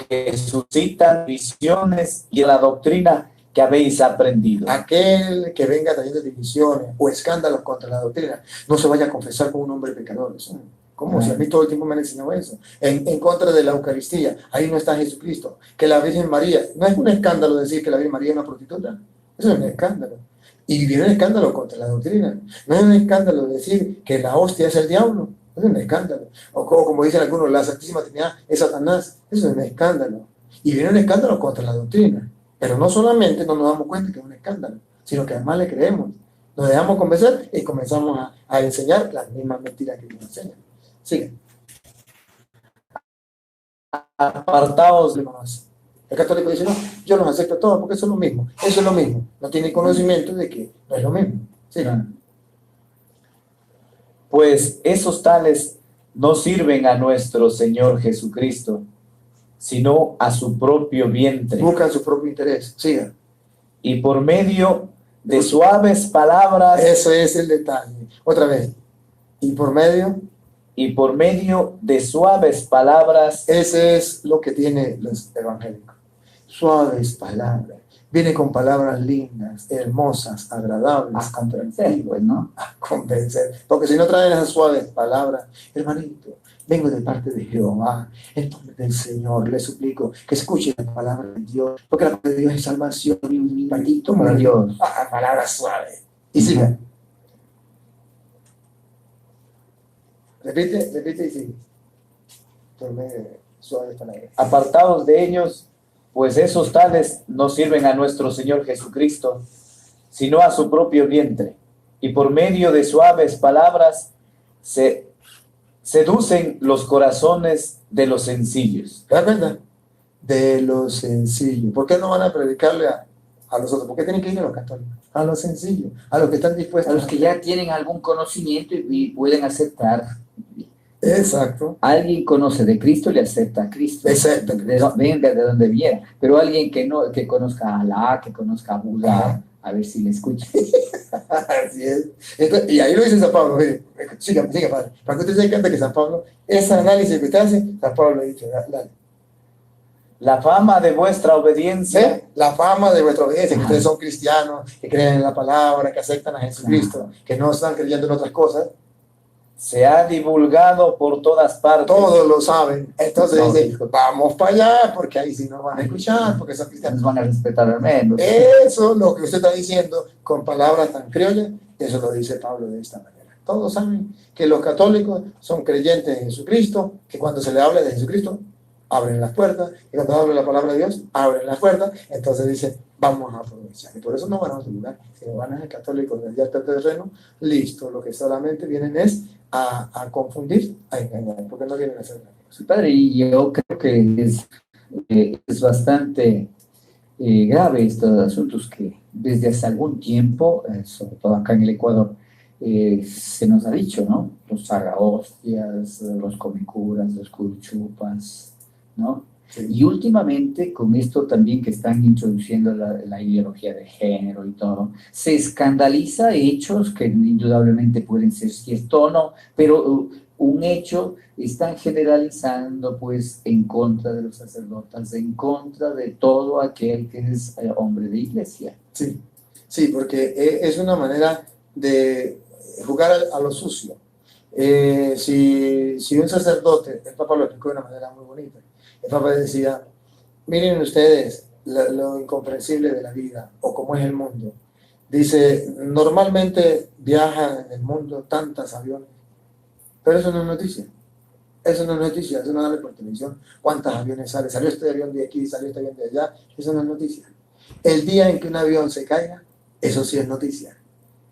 S2: que suscitan divisiones y la doctrina que habéis aprendido.
S1: Aquel que venga trayendo divisiones o escándalos contra la doctrina, no se vaya a confesar como un hombre pecador. ¿Cómo? Si a mí todo el tiempo me han enseñado eso. En contra de la Eucaristía, ahí no está Jesucristo. Que la Virgen María, no es un escándalo decir que la Virgen María es una prostituta. Eso es un escándalo. Y viene un escándalo contra la doctrina. No es un escándalo decir que la hostia es el diablo. Es un escándalo. O como dicen algunos, la Santísima Trinidad es Satanás. Eso es un escándalo. Y viene un escándalo contra la doctrina. Pero no solamente no nos damos cuenta que es un escándalo, sino que además le creemos. Nos dejamos convencer y comenzamos a enseñar las mismas mentiras que nos enseñan. Sigue.
S2: Apartaos
S1: de más. El católico dice, no, yo los acepto todos porque eso es lo mismo. Eso es lo mismo. No tiene conocimiento de que no es lo mismo. Sí.
S2: Pues esos tales no sirven a nuestro Señor Jesucristo, sino a su propio vientre.
S1: Buscan su propio interés. Siga.
S2: Y por medio de suaves palabras.
S1: Eso es el detalle. Otra vez. Y por medio
S2: de suaves palabras.
S1: Ese es lo que tienen los evangélicos. Suaves palabras. Viene con palabras lindas, hermosas, agradables.
S3: A convencer, pues, ¿no?
S1: A convencer. Porque si no traen esas suaves palabras, hermanito, vengo de parte de Jehová, en nombre del Señor, le suplico que escuche la palabra de Dios, porque la palabra de Dios es salvación y un maldito para Dios. Palabras suaves. Y siga. Repite y sigue. Suaves palabras.
S2: Apartados de ellos, pues esos tales no sirven a nuestro Señor Jesucristo, sino a su propio vientre, y por medio de suaves palabras se seducen los corazones de los sencillos.
S1: ¿Te das cuenta? De los sencillos. ¿Por qué no van a predicarle a los otros? ¿Por qué tienen que ir a los católicos? A los sencillos, a los que están dispuestos.
S3: A los que ya tienen algún conocimiento y pueden aceptar.
S1: Exacto.
S3: Alguien conoce de Cristo, le acepta a Cristo.
S1: Exacto.
S3: Venga de donde viera. Pero alguien que no, que conozca a Alá, que conozca a Buda, a ver si le escucha.
S1: Así es. Entonces, y ahí lo dice San Pablo. Siga, padre. Para que usted se dé cuenta que San Pablo, ese análisis que usted hace, San Pablo le ha dicho, dale.
S2: La fama de vuestra obediencia.
S1: La fama de vuestra obediencia, que ustedes son cristianos, que creen en la palabra, que aceptan a Jesucristo, que no están creyendo en otras cosas.
S2: Se ha divulgado por todas partes.
S1: Todos lo saben. Entonces dicen, vamos para allá, porque ahí sí nos van a escuchar, porque son cristianos.
S3: Nos van a respetar al menos.
S1: Eso, lo que usted está diciendo, con palabras tan criollas, eso lo dice Pablo de esta manera. Todos saben que los católicos son creyentes en Jesucristo, que cuando se le habla de Jesucristo, abren las puertas, y cuando habla la palabra de Dios, abren las puertas, entonces dicen, vamos a aprovechar. Y por eso no van a otro lugar. Si no van a ser católicos del día terreno, listo, lo que solamente vienen es a confundir, a engañar, porque no vienen a hacer nada.
S3: Sí, padre, y yo creo que es bastante grave estos asuntos que desde hace algún tiempo, sobre todo acá en el Ecuador, se nos ha dicho, ¿no? Los sagahostias, los comecuras, los curuchupas, ¿no?
S1: Sí.
S3: Y últimamente, con esto también que están introduciendo la ideología de género y todo, se escandaliza hechos que indudablemente pueden ser cierto o no, pero un hecho están generalizando pues en contra de los sacerdotes, en contra de todo aquel que es hombre de iglesia.
S1: Sí, sí, porque es una manera de jugar a lo sucio. Si un sacerdote, el Papa lo explicó de una manera muy bonita, el Papa decía, miren ustedes lo incomprensible de la vida o cómo es el mundo. Dice, normalmente viajan en el mundo tantos aviones, pero eso no es noticia. Eso no es noticia, eso no sale por televisión. ¿Cuántos aviones salen? Salió este avión de aquí, salió este avión de allá. Eso no es noticia. El día en que un avión se caiga, eso sí es noticia.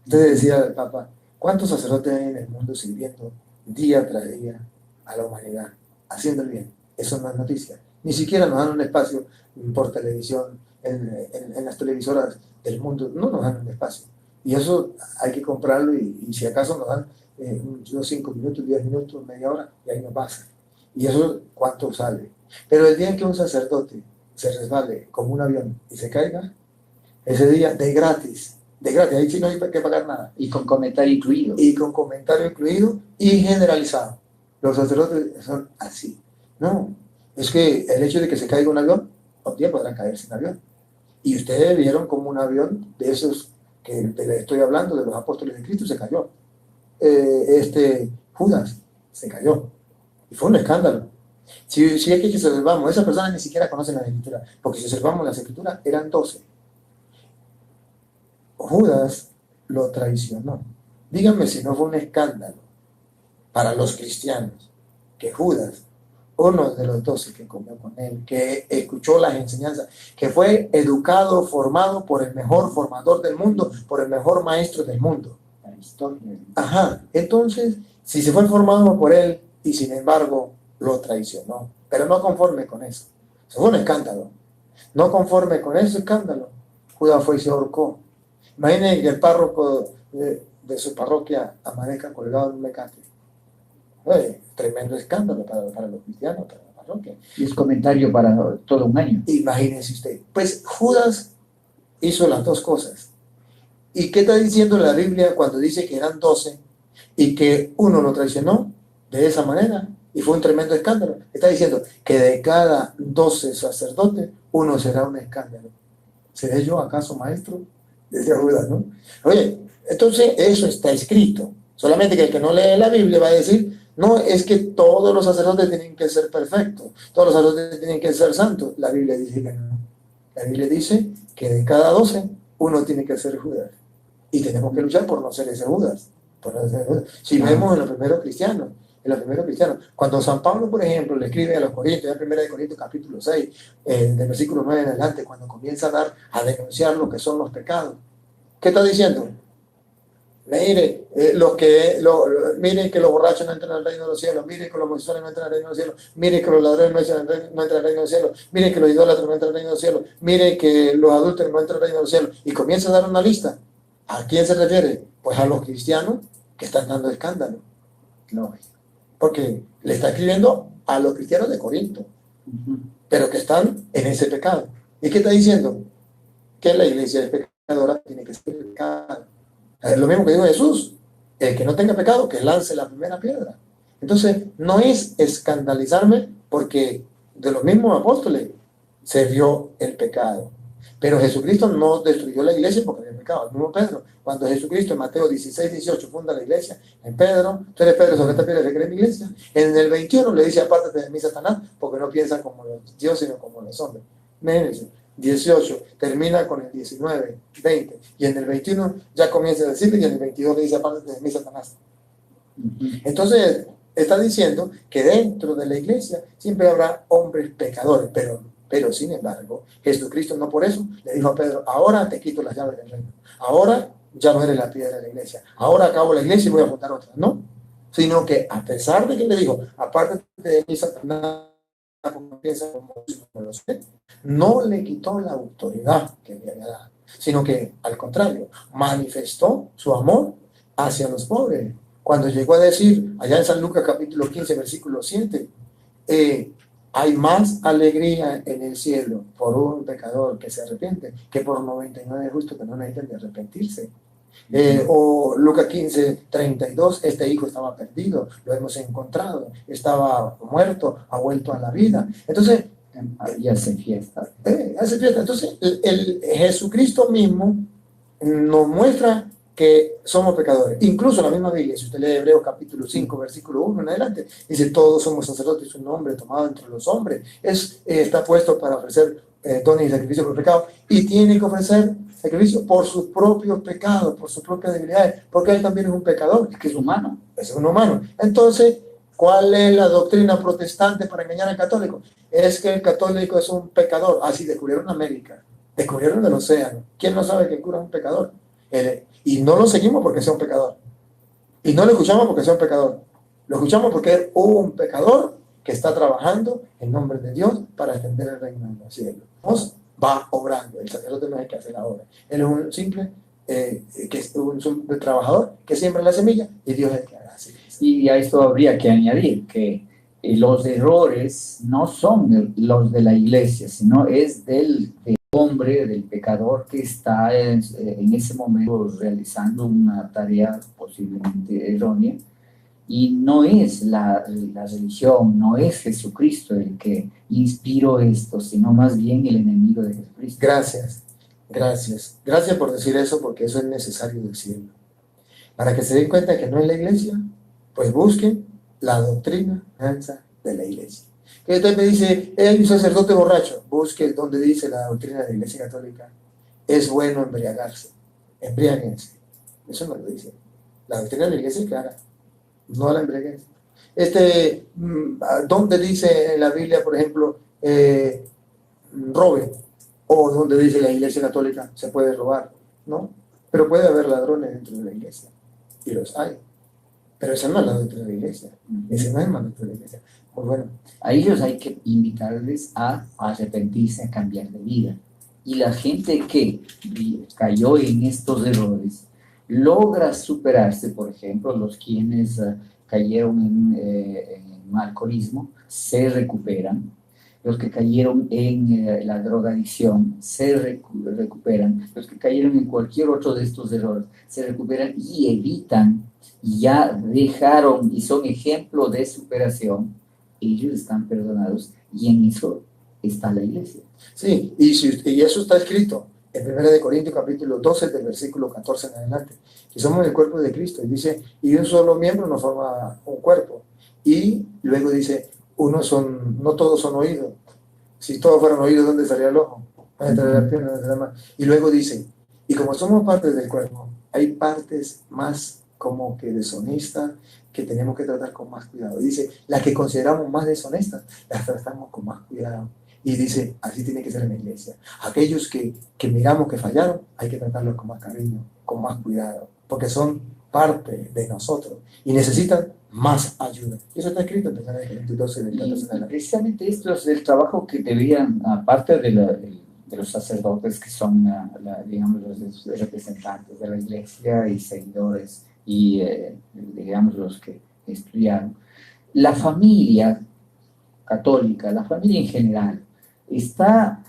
S1: Entonces decía el Papa, ¿cuántos sacerdotes hay en el mundo sirviendo día tras día a la humanidad, haciendo el bien? Eso no es noticia. Ni siquiera nos dan un espacio por televisión, en las televisoras del mundo, no nos dan un espacio. Y eso hay que comprarlo y si acaso nos dan unos 5 minutos, 10 minutos, media hora, y ahí nos pasa. Y eso, ¿cuánto sale? Pero el día en que un sacerdote se resbale como un avión y se caiga, ese día de gratis, ahí sí no hay que pagar nada.
S3: Y con comentario incluido.
S1: Y con comentario incluido y generalizado. Los sacerdotes son así. No, es que el hecho de que se caiga un avión, un día podrá caer sin avión. Y ustedes vieron como un avión de esos que les estoy hablando, de los apóstoles de Cristo, se cayó. Judas se cayó. Y fue un escándalo. Si es que observamos, esas personas ni siquiera conocen la Escritura, porque si observamos las Escrituras, eran 12. Judas lo traicionó. Díganme si no fue un escándalo para los cristianos que Judas, uno de los 12 que comió con él, que escuchó las enseñanzas, que fue educado, formado por el mejor formador del mundo, por el mejor maestro del mundo.
S3: La historia.
S1: Ajá, entonces, si se fue formado por él y sin embargo lo traicionó, pero no conforme con eso, eso fue un escándalo. No conforme con ese escándalo, Judas fue y se ahorcó. Imaginen que el párroco de su parroquia amanezca colgado en un mecate. Tremendo escándalo para los cristianos, para la parroquia.
S3: Y es comentario para todo un año.
S1: Imagínense usted. Pues Judas hizo las dos cosas. ¿Y qué está diciendo la Biblia cuando dice que eran 12 y que uno lo traicionó de esa manera? Y fue un tremendo escándalo. Está diciendo que de cada 12 sacerdotes, uno será un escándalo. ¿Seré yo acaso maestro? Decía Judas, ¿no? Oye, entonces eso está escrito. Solamente que el que no lee la Biblia va a decir, no, es que todos los sacerdotes tienen que ser perfectos, todos los sacerdotes tienen que ser santos. La Biblia dice que no. La Biblia dice que de cada 12, uno tiene que ser Judas. Y tenemos que luchar por no ser ese Judas. Si vemos en los primeros cristianos, cuando San Pablo, por ejemplo, le escribe a los Corintios, en 1 Corintios capítulo 6, del versículo 9 en adelante, cuando comienza a denunciar lo que son los pecados, ¿qué está diciendo? Mire, mire que los borrachos no entran al reino de los cielos, mire que los homosexuales no entran al reino de los cielos, mire que los ladrones no entran al reino de los cielos, mire que los idólatras no entran al reino de los cielos, mire que los adúlteros no entran al reino de los cielos, y comienza a dar una lista. ¿A quién se refiere? Pues a los cristianos que están dando escándalo. No, porque le está escribiendo a los cristianos de Corinto, pero que están en ese pecado. ¿Y qué está diciendo? Que la iglesia es pecadora, tiene que ser pecado. Es lo mismo que dijo Jesús, el que no tenga pecado, que lance la primera piedra. Entonces, no es escandalizarme porque de los mismos apóstoles se vio el pecado. Pero Jesucristo no destruyó la iglesia porque había pecado. El mismo Pedro, cuando Jesucristo en Mateo 16, 18 funda la iglesia, en Pedro, tú eres Pedro, sobre esta piedra se cree mi iglesia. En el 21 le dice, apártate de mí, Satanás, porque no piensan como los dioses, sino como los hombres. Imagínense, 18, termina con el 19, 20, y en el 21 ya comienza a decirle, y en el 22 le dice, apártate de mí, Satanás. Entonces, está diciendo que dentro de la iglesia siempre habrá hombres pecadores, pero sin embargo, Jesucristo no por eso le dijo a Pedro, ahora te quito las llaves del reino, ahora ya no eres la piedra de la iglesia, ahora acabo la iglesia y voy a fundar otra, no, sino que a pesar de que le dijo, apártate de mí, Satanás, no le quitó la autoridad que le había dado, sino que al contrario, manifestó su amor hacia los pobres. Cuando llegó a decir, allá en San Lucas capítulo 15, versículo 7, hay más alegría en el cielo por un pecador que se arrepiente que por 99 justos que no necesitan de arrepentirse. O Lucas 15, 32, este hijo estaba perdido, lo hemos encontrado, estaba muerto, ha vuelto a la vida. Entonces,
S3: y hace fiesta.
S1: Entonces, el Jesucristo mismo nos muestra que somos pecadores. Incluso la misma Biblia, si usted lee Hebreos capítulo 5, versículo 1 en adelante, dice, todos somos sacerdotes, un hombre tomado entre los hombres. Está puesto para ofrecer dones y sacrificios por pecado, y tiene que ofrecer sacrificio por sus propios pecados, por sus propias debilidades, porque él también es un pecador.
S3: Es que es humano.
S1: Es un humano. Entonces, ¿Cuál es la doctrina protestante para engañar al católico? Es que el católico es un pecador. Así descubrieron América, descubrieron el océano. ¿Quién no sabe que el cura es un pecador? Y no lo seguimos porque sea un pecador. Y no lo escuchamos porque sea un pecador. Lo escuchamos porque es un pecador que está trabajando en nombre de Dios para extender el reino de los cielos. Dios va obrando. El sacerdote no es el que hace la obra. Él es un simple trabajador que siembra la semilla y Dios es el que hace.
S3: Y a esto habría que añadir que los errores no son los de la iglesia, sino es del hombre, del pecador que está en ese momento realizando una tarea posiblemente errónea. Y no es la religión, no es Jesucristo el que inspiró esto, sino más bien el enemigo de Jesucristo.
S1: Gracias por decir eso, porque eso es necesario decirlo. Para que se den cuenta que no es la iglesia, pues busquen la doctrina de la iglesia. Que usted me dice, hay un sacerdote borracho, busque donde dice la doctrina de la iglesia católica, es bueno embriagarse, embriáguense. Eso no lo dice. La doctrina de la iglesia es clara, no la embriaguense. ¿Dónde dice en la Biblia, por ejemplo, robe? O donde dice la iglesia católica, se puede robar, ¿no? Pero puede haber ladrones dentro de la iglesia, y los hay. Pero esa no es la doctrina de la iglesia, ese no es el mandato de la iglesia. Pues bueno,
S3: a ellos hay que invitarles a arrepentirse, a cambiar de vida. Y la gente que cayó en estos errores logra superarse. Por ejemplo, los quienes cayeron en alcoholismo se recuperan. Los que cayeron en la drogadicción se recuperan. Los que cayeron en cualquier otro de estos errores se recuperan y evitan, y ya dejaron y son ejemplo de superación. Ellos están perdonados y en eso está la iglesia.
S1: Sí, y eso está escrito en 1 Corintios capítulo 12 del versículo 14 en adelante, que somos el cuerpo de Cristo, y dice, y un solo miembro nos forma un cuerpo, y luego dice, no todos son oídos. Si todos fueran oídos, ¿dónde estaría el ojo? ¿Dónde estaría la pierna? ¿Dónde estaría la mano? Y luego dice, y como somos partes del cuerpo, hay partes más como que deshonestas que tenemos que tratar con más cuidado. Y dice, las que consideramos más deshonestas, las tratamos con más cuidado. Y dice, así tiene que ser en la iglesia. Aquellos que miramos que fallaron, hay que tratarlos con más cariño, con más cuidado, porque son parte de nosotros y necesitan más ayuda. Y eso está escrito en 1 Corintios 12 del 14 de la.
S3: Precisamente esto es el trabajo que deberían, aparte de los sacerdotes que son, digamos, los representantes de la iglesia y seguidores y, digamos, los que estudiaron, la familia católica, la familia en general, está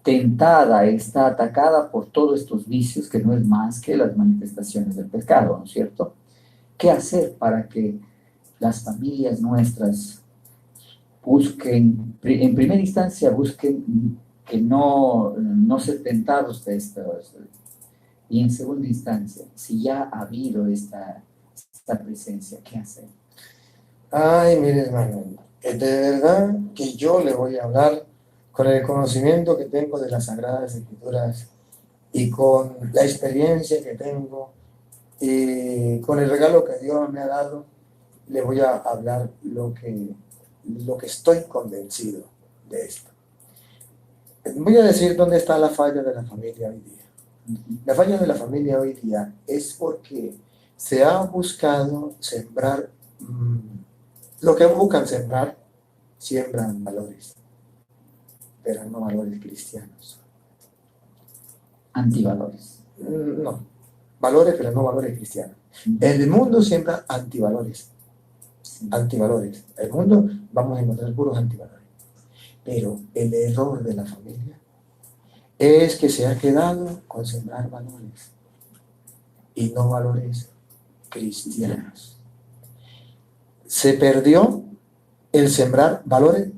S3: tentada, está atacada por todos estos vicios que no es más que las manifestaciones del pecado, ¿no es cierto? ¿Qué hacer para que las familias nuestras busquen, en primera instancia, busquen que no ser tentados de esto? Y en segunda instancia, si ya ha habido esta presencia, ¿qué hacer?
S1: Ay, mire, hermano, de verdad que yo le voy a hablar con el conocimiento que tengo de las Sagradas Escrituras y con la experiencia que tengo y con el regalo que Dios me ha dado, le voy a hablar lo que estoy convencido de esto. Voy a decir dónde está la falla de la familia hoy día. La falla de la familia hoy día es porque se ha buscado sembrar, lo que buscan sembrar, siembran valores, pero no valores cristianos.
S3: Antivalores.
S1: No, valores, pero no valores cristianos. El mundo siembra antivalores. Antivalores. El mundo vamos a encontrar puros antivalores. Pero el error de la familia es que se ha quedado con sembrar valores y no valores cristianos. Se perdió el sembrar valores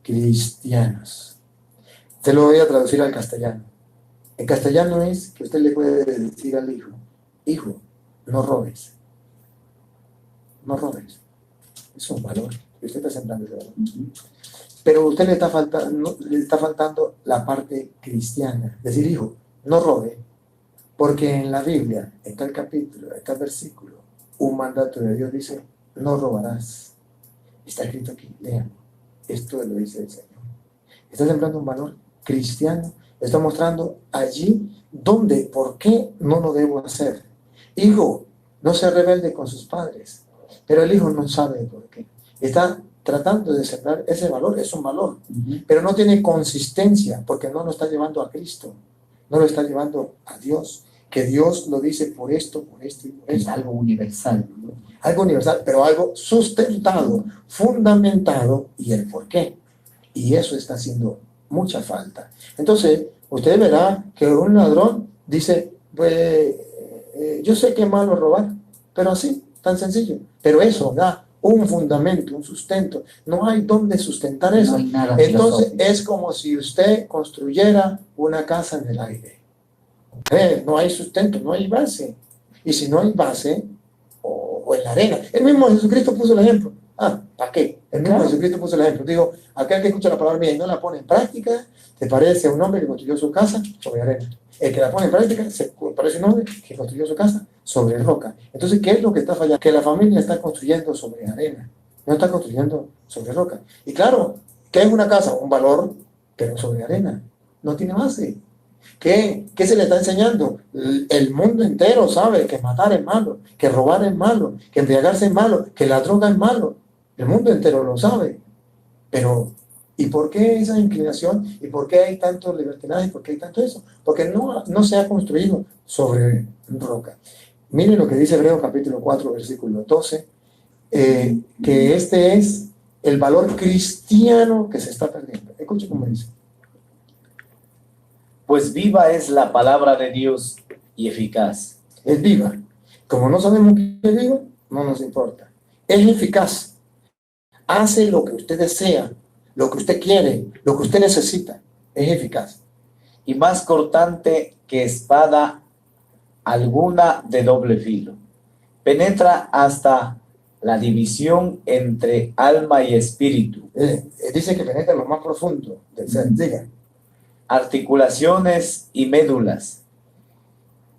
S1: cristianos. Te lo voy a traducir al castellano. En castellano es que usted le puede decir al hijo, hijo, no robes. No robes. Es un valor. Y usted está sembrando ese valor. Pero a usted le está faltando la parte cristiana. Decir, hijo, no robe. Porque en la Biblia, en tal capítulo, en tal versículo, un mandato de Dios dice, no robarás. Está escrito aquí, lean. Esto lo dice el Señor. Está sembrando un valor cristiano. Está mostrando allí dónde, por qué no lo debo hacer. Hijo, no sea rebelde con sus padres. Pero el hijo no sabe por qué. Está tratando de sembrar ese valor, es un valor. Pero no tiene consistencia porque no lo está llevando a Cristo. No lo está llevando a Dios. Que Dios lo dice por esto y por esto.
S3: Es algo universal, ¿no?
S1: Algo universal, pero algo sustentado, fundamentado y el por qué. Y eso está haciendo mucha falta. Entonces, usted verá que un ladrón dice, pues, yo sé que es malo robar, pero así, tan sencillo. Pero eso da un fundamento, un sustento. No hay dónde sustentar eso.
S3: No hay nada
S1: Entonces,
S3: filosófico.
S1: es como si usted construyera una casa en el aire. No hay sustento, no hay base. Y si no hay base, o en la arena. El mismo Jesucristo puso el ejemplo. ¿Para qué? El mismo Jesucristo puso el ejemplo. Digo, aquel que escucha la palabra mía y no la pone en práctica, te parece a un hombre que construyó su casa sobre arena. El que la pone en práctica se parece a un hombre que construyó su casa sobre roca. Entonces, ¿qué es lo que está fallando? Que la familia está construyendo sobre arena, no está construyendo sobre roca. Y claro, ¿qué es una casa? Un valor, pero sobre arena. No tiene base. ¿Qué se le está enseñando? El mundo entero sabe que matar es malo, que robar es malo, que embriagarse es malo, que la droga es malo. El mundo entero lo sabe. Pero, ¿y por qué esa inclinación? ¿Y por qué hay tanto libertinaje? ¿Por qué hay tanto eso? Porque no se ha construido sobre roca. Miren lo que dice Hebreos capítulo 4, versículo 12, que este es el valor cristiano que se está perdiendo. Escuchen cómo dice.
S2: Pues viva es la palabra de Dios y eficaz.
S1: Es viva. Como no sabemos qué es viva, no nos importa. Es eficaz. Hace lo que usted desea, lo que usted quiere, lo que usted necesita. Es eficaz.
S2: Y más cortante que espada alguna de doble filo. Penetra hasta la división entre alma y espíritu.
S1: Dice que penetra lo más profundo del ser. Diga.
S2: Articulaciones y médulas,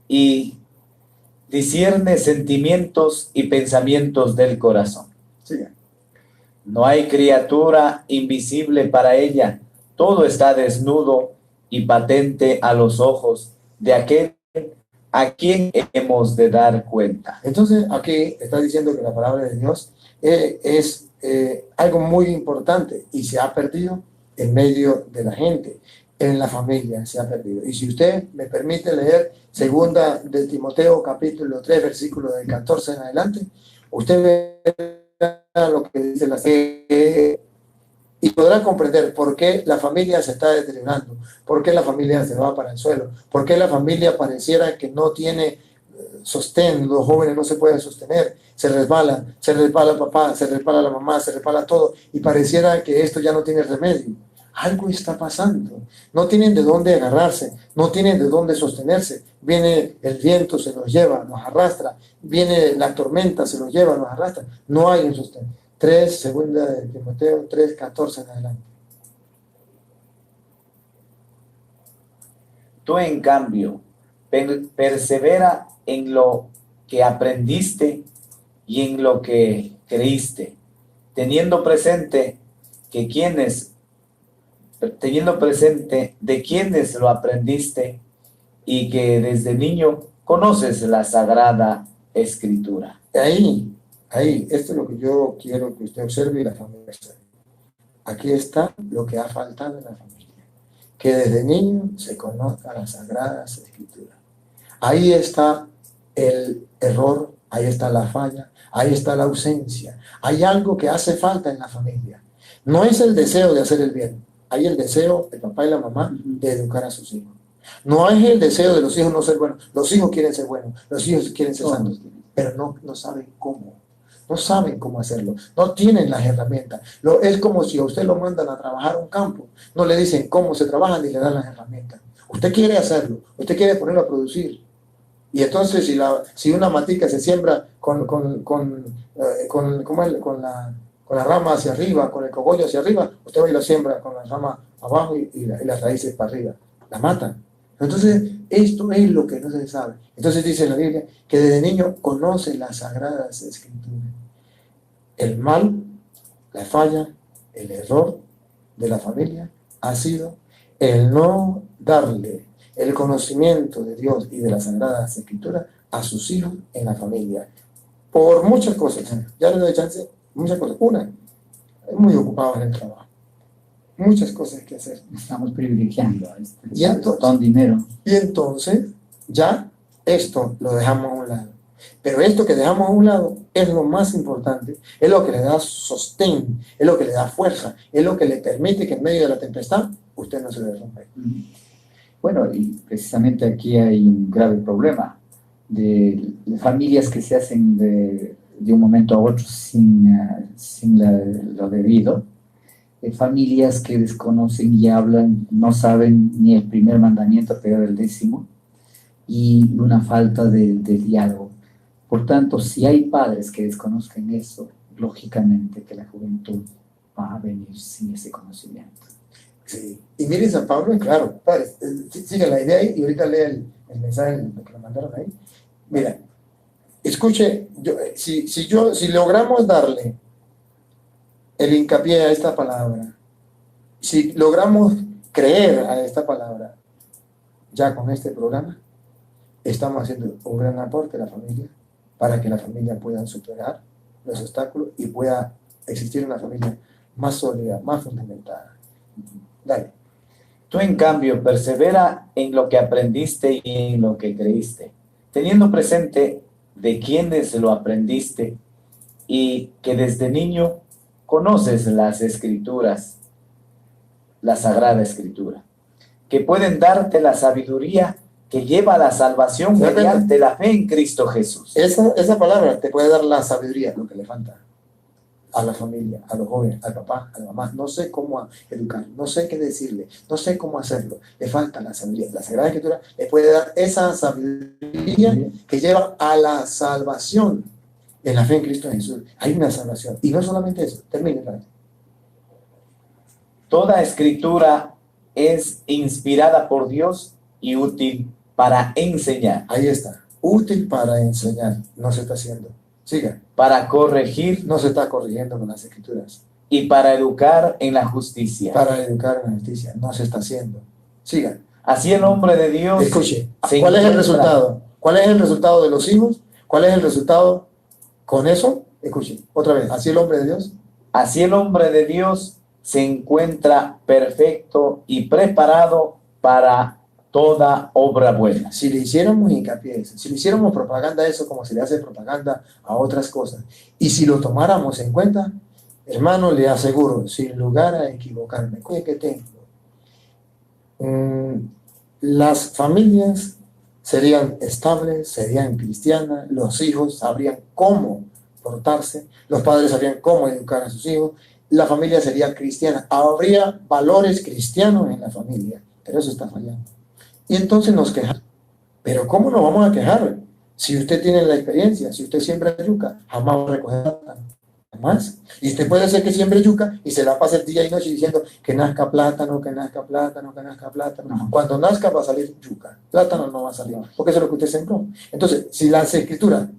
S2: y discierne sentimientos y pensamientos del corazón.
S1: Siga.
S2: No hay criatura invisible para ella, todo está desnudo y patente a los ojos de aquel a quien hemos de dar cuenta.
S1: Entonces, aquí está diciendo que la palabra de Dios es algo muy importante y se ha perdido en medio de la gente. En la familia se ha perdido. Y si usted me permite leer segunda de Timoteo capítulo 3 versículo del 14 en adelante, usted verá lo que dice la y podrá comprender por qué la familia se está deteriorando, por qué la familia se va para el suelo, por qué la familia pareciera que no tiene sostén, los jóvenes no se pueden sostener, se resbala papá, se resbala la mamá, se resbala todo, y pareciera que esto ya no tiene remedio. Algo está pasando. No tienen de dónde agarrarse, no tienen de dónde sostenerse. Viene el viento, se los lleva, los arrastra. Viene la tormenta, se los lleva, los arrastra. No hay un sostén. 3, segunda de Timoteo 3, 14 en adelante.
S2: Tú, en cambio, persevera en lo que aprendiste y en lo que creíste, teniendo presente de quienes lo aprendiste y que desde niño conoces la Sagrada Escritura.
S1: Ahí, esto es lo que yo quiero que usted observe y la familia observe. Aquí está lo que ha faltado en la familia. Que desde niño se conozca las Sagradas Escrituras. Ahí está el error, ahí está la falla, ahí está la ausencia. Hay algo que hace falta en la familia. No es el deseo de hacer el bien. Hay el deseo del papá y la mamá de educar a sus hijos. No es el deseo de los hijos no ser buenos. Los hijos quieren ser buenos, los hijos quieren ser santos, pero no saben cómo. No saben cómo hacerlo. No tienen las herramientas. Es como si a usted lo mandan a trabajar a un campo. No le dicen cómo se trabaja ni le dan las herramientas. Usted quiere hacerlo. Usted quiere ponerlo a producir. Y entonces si una matica se siembra con la rama hacia arriba, con el cogollo hacia arriba, usted va y la siembra con la rama abajo y las raíces para arriba. La matan. Entonces, esto es lo que no se sabe. Entonces dice la Biblia que desde niño conoce las Sagradas Escrituras. El mal La falla, el error de la familia ha sido el no darle el conocimiento de Dios y de las Sagradas Escrituras a sus hijos en la familia. Por muchas cosas. Ya le doy chance, muchas cosas. Una, es muy ocupado en el trabajo. Muchas cosas que hacer.
S3: Estamos privilegiando a este
S1: Y entonces,
S3: con dinero.
S1: Y entonces, ya esto lo dejamos a un lado. Pero esto que dejamos a un lado es lo más importante, es lo que le da sostén, es lo que le da fuerza, es lo que le permite que en medio de la tempestad usted no se derrumbe.
S3: Bueno, y precisamente aquí hay un grave problema de familias que se hacen de un momento a otro sin lo debido, familias que desconocen y hablan, no saben ni el primer mandamiento, peor el 10º, y una falta de diálogo. Por tanto, si hay padres que desconozcan eso, lógicamente que la juventud va a venir sin ese conocimiento.
S1: Sí. Y miren, San Pablo es claro, padres, sigan la idea ahí y ahorita lea el mensaje que lo mandaron ahí. Mira, escuche, si logramos darle el hincapié a esta palabra, si logramos creer a esta palabra, ya con este programa, estamos haciendo un gran aporte a la familia, para que la familia pueda superar los obstáculos y pueda existir una familia más sólida, más fundamentada. Dale.
S2: Tú, en cambio, persevera en lo que aprendiste y en lo que creíste, teniendo presente de quiénes lo aprendiste y que desde niño conoces las Escrituras, la Sagrada Escritura, que pueden darte la sabiduría que lleva a la salvación mediante la fe en Cristo Jesús.
S1: Esa palabra te puede dar la sabiduría, lo que le falta a la familia, a los jóvenes, al papá, a la mamá. No sé cómo educar, no sé qué decirle, no sé cómo hacerlo. Le falta la sabiduría. La Sagrada Escritura le puede dar esa sabiduría que lleva a la salvación en la fe en Cristo Jesús. Hay una salvación. Y no solamente eso. Termine, padre.
S2: Toda escritura es inspirada por Dios y útil para enseñar.
S1: Ahí está. Útil para enseñar. No se está haciendo. Siga.
S2: Para corregir.
S1: No se está corrigiendo con las Escrituras.
S2: Y para educar en la justicia.
S1: Para educar en la justicia. No se está haciendo. Siga.
S2: Así el hombre de Dios.
S1: Escuche. ¿Cuál es el resultado? ¿Cuál es el resultado de los hijos? ¿Cuál es el resultado con eso? Escuche. Otra vez. Así el hombre de Dios.
S2: Así el hombre de Dios se encuentra perfecto y preparado para toda obra buena.
S1: Si le hiciéramos hincapié a eso, si le hiciéramos propaganda a eso como se le hace propaganda a otras cosas, y si lo tomáramos en cuenta, hermano, le aseguro, sin lugar a equivocarme, que tengo, las familias serían estables, serían cristianas, los hijos sabrían cómo portarse, los padres sabrían cómo educar a sus hijos, la familia sería cristiana, habría valores cristianos en la familia, pero eso está fallando. Y entonces nos quejamos. Pero ¿cómo nos vamos a quejar? Si usted tiene la experiencia, si usted siembra yuca, jamás va a recoger plátano. Jamás. Y usted puede hacer que siembre yuca y se la pase el día y noche diciendo que nazca plátano, que nazca plátano, que nazca plátano. No. Cuando nazca va a salir yuca. Plátano no va a salir, porque eso es lo que usted sembró. Entonces, si la Escritura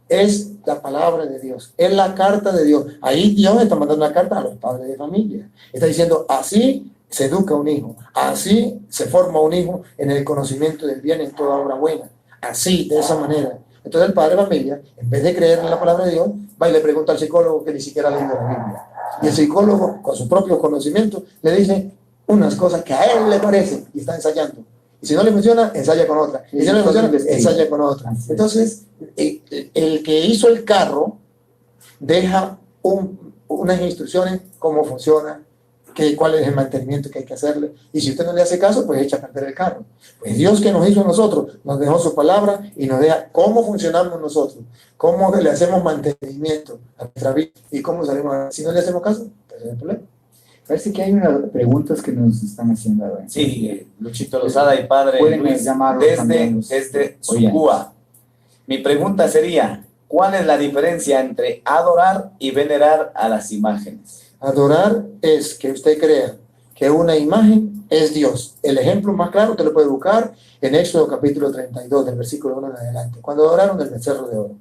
S1: es la palabra de Dios, es la carta de Dios, ahí Dios está mandando una carta a los padres de familia. Está diciendo, así se educa un hijo, así se forma un hijo en el conocimiento del bien, en toda obra buena, así, de esa manera. Entonces el padre de familia, en vez de creer en la palabra de Dios, va y le pregunta al psicólogo que ni siquiera ha leído la Biblia. Y el psicólogo, con su propio conocimiento, le dice unas cosas que a él le parecen y está ensayando. Y si no le funciona, ensaya con otra. Y si no le funciona, ensaya con otra. Entonces, el que hizo el carro deja unas instrucciones, cómo funciona, cuál es el mantenimiento que hay que hacerle, y si usted no le hace caso, pues echa a perder el carro. Pues Dios, que nos hizo a nosotros, nos dejó su palabra y nos deja cómo funcionamos nosotros, cómo le hacemos mantenimiento a nuestra vida y cómo salimos. Si no le hacemos caso, pues no hay problema.
S3: Parece que hay unas preguntas que nos están haciendo ahora.
S2: Sí, Luchito Lozada y Padre Luis, desde Sucúa. Mi pregunta sería, ¿cuál es la diferencia entre adorar y venerar a las imágenes?
S1: Adorar es que usted crea que una imagen es Dios. El ejemplo más claro te lo puede buscar en Éxodo capítulo 32, del versículo 1 en adelante, cuando adoraron el becerro de oro.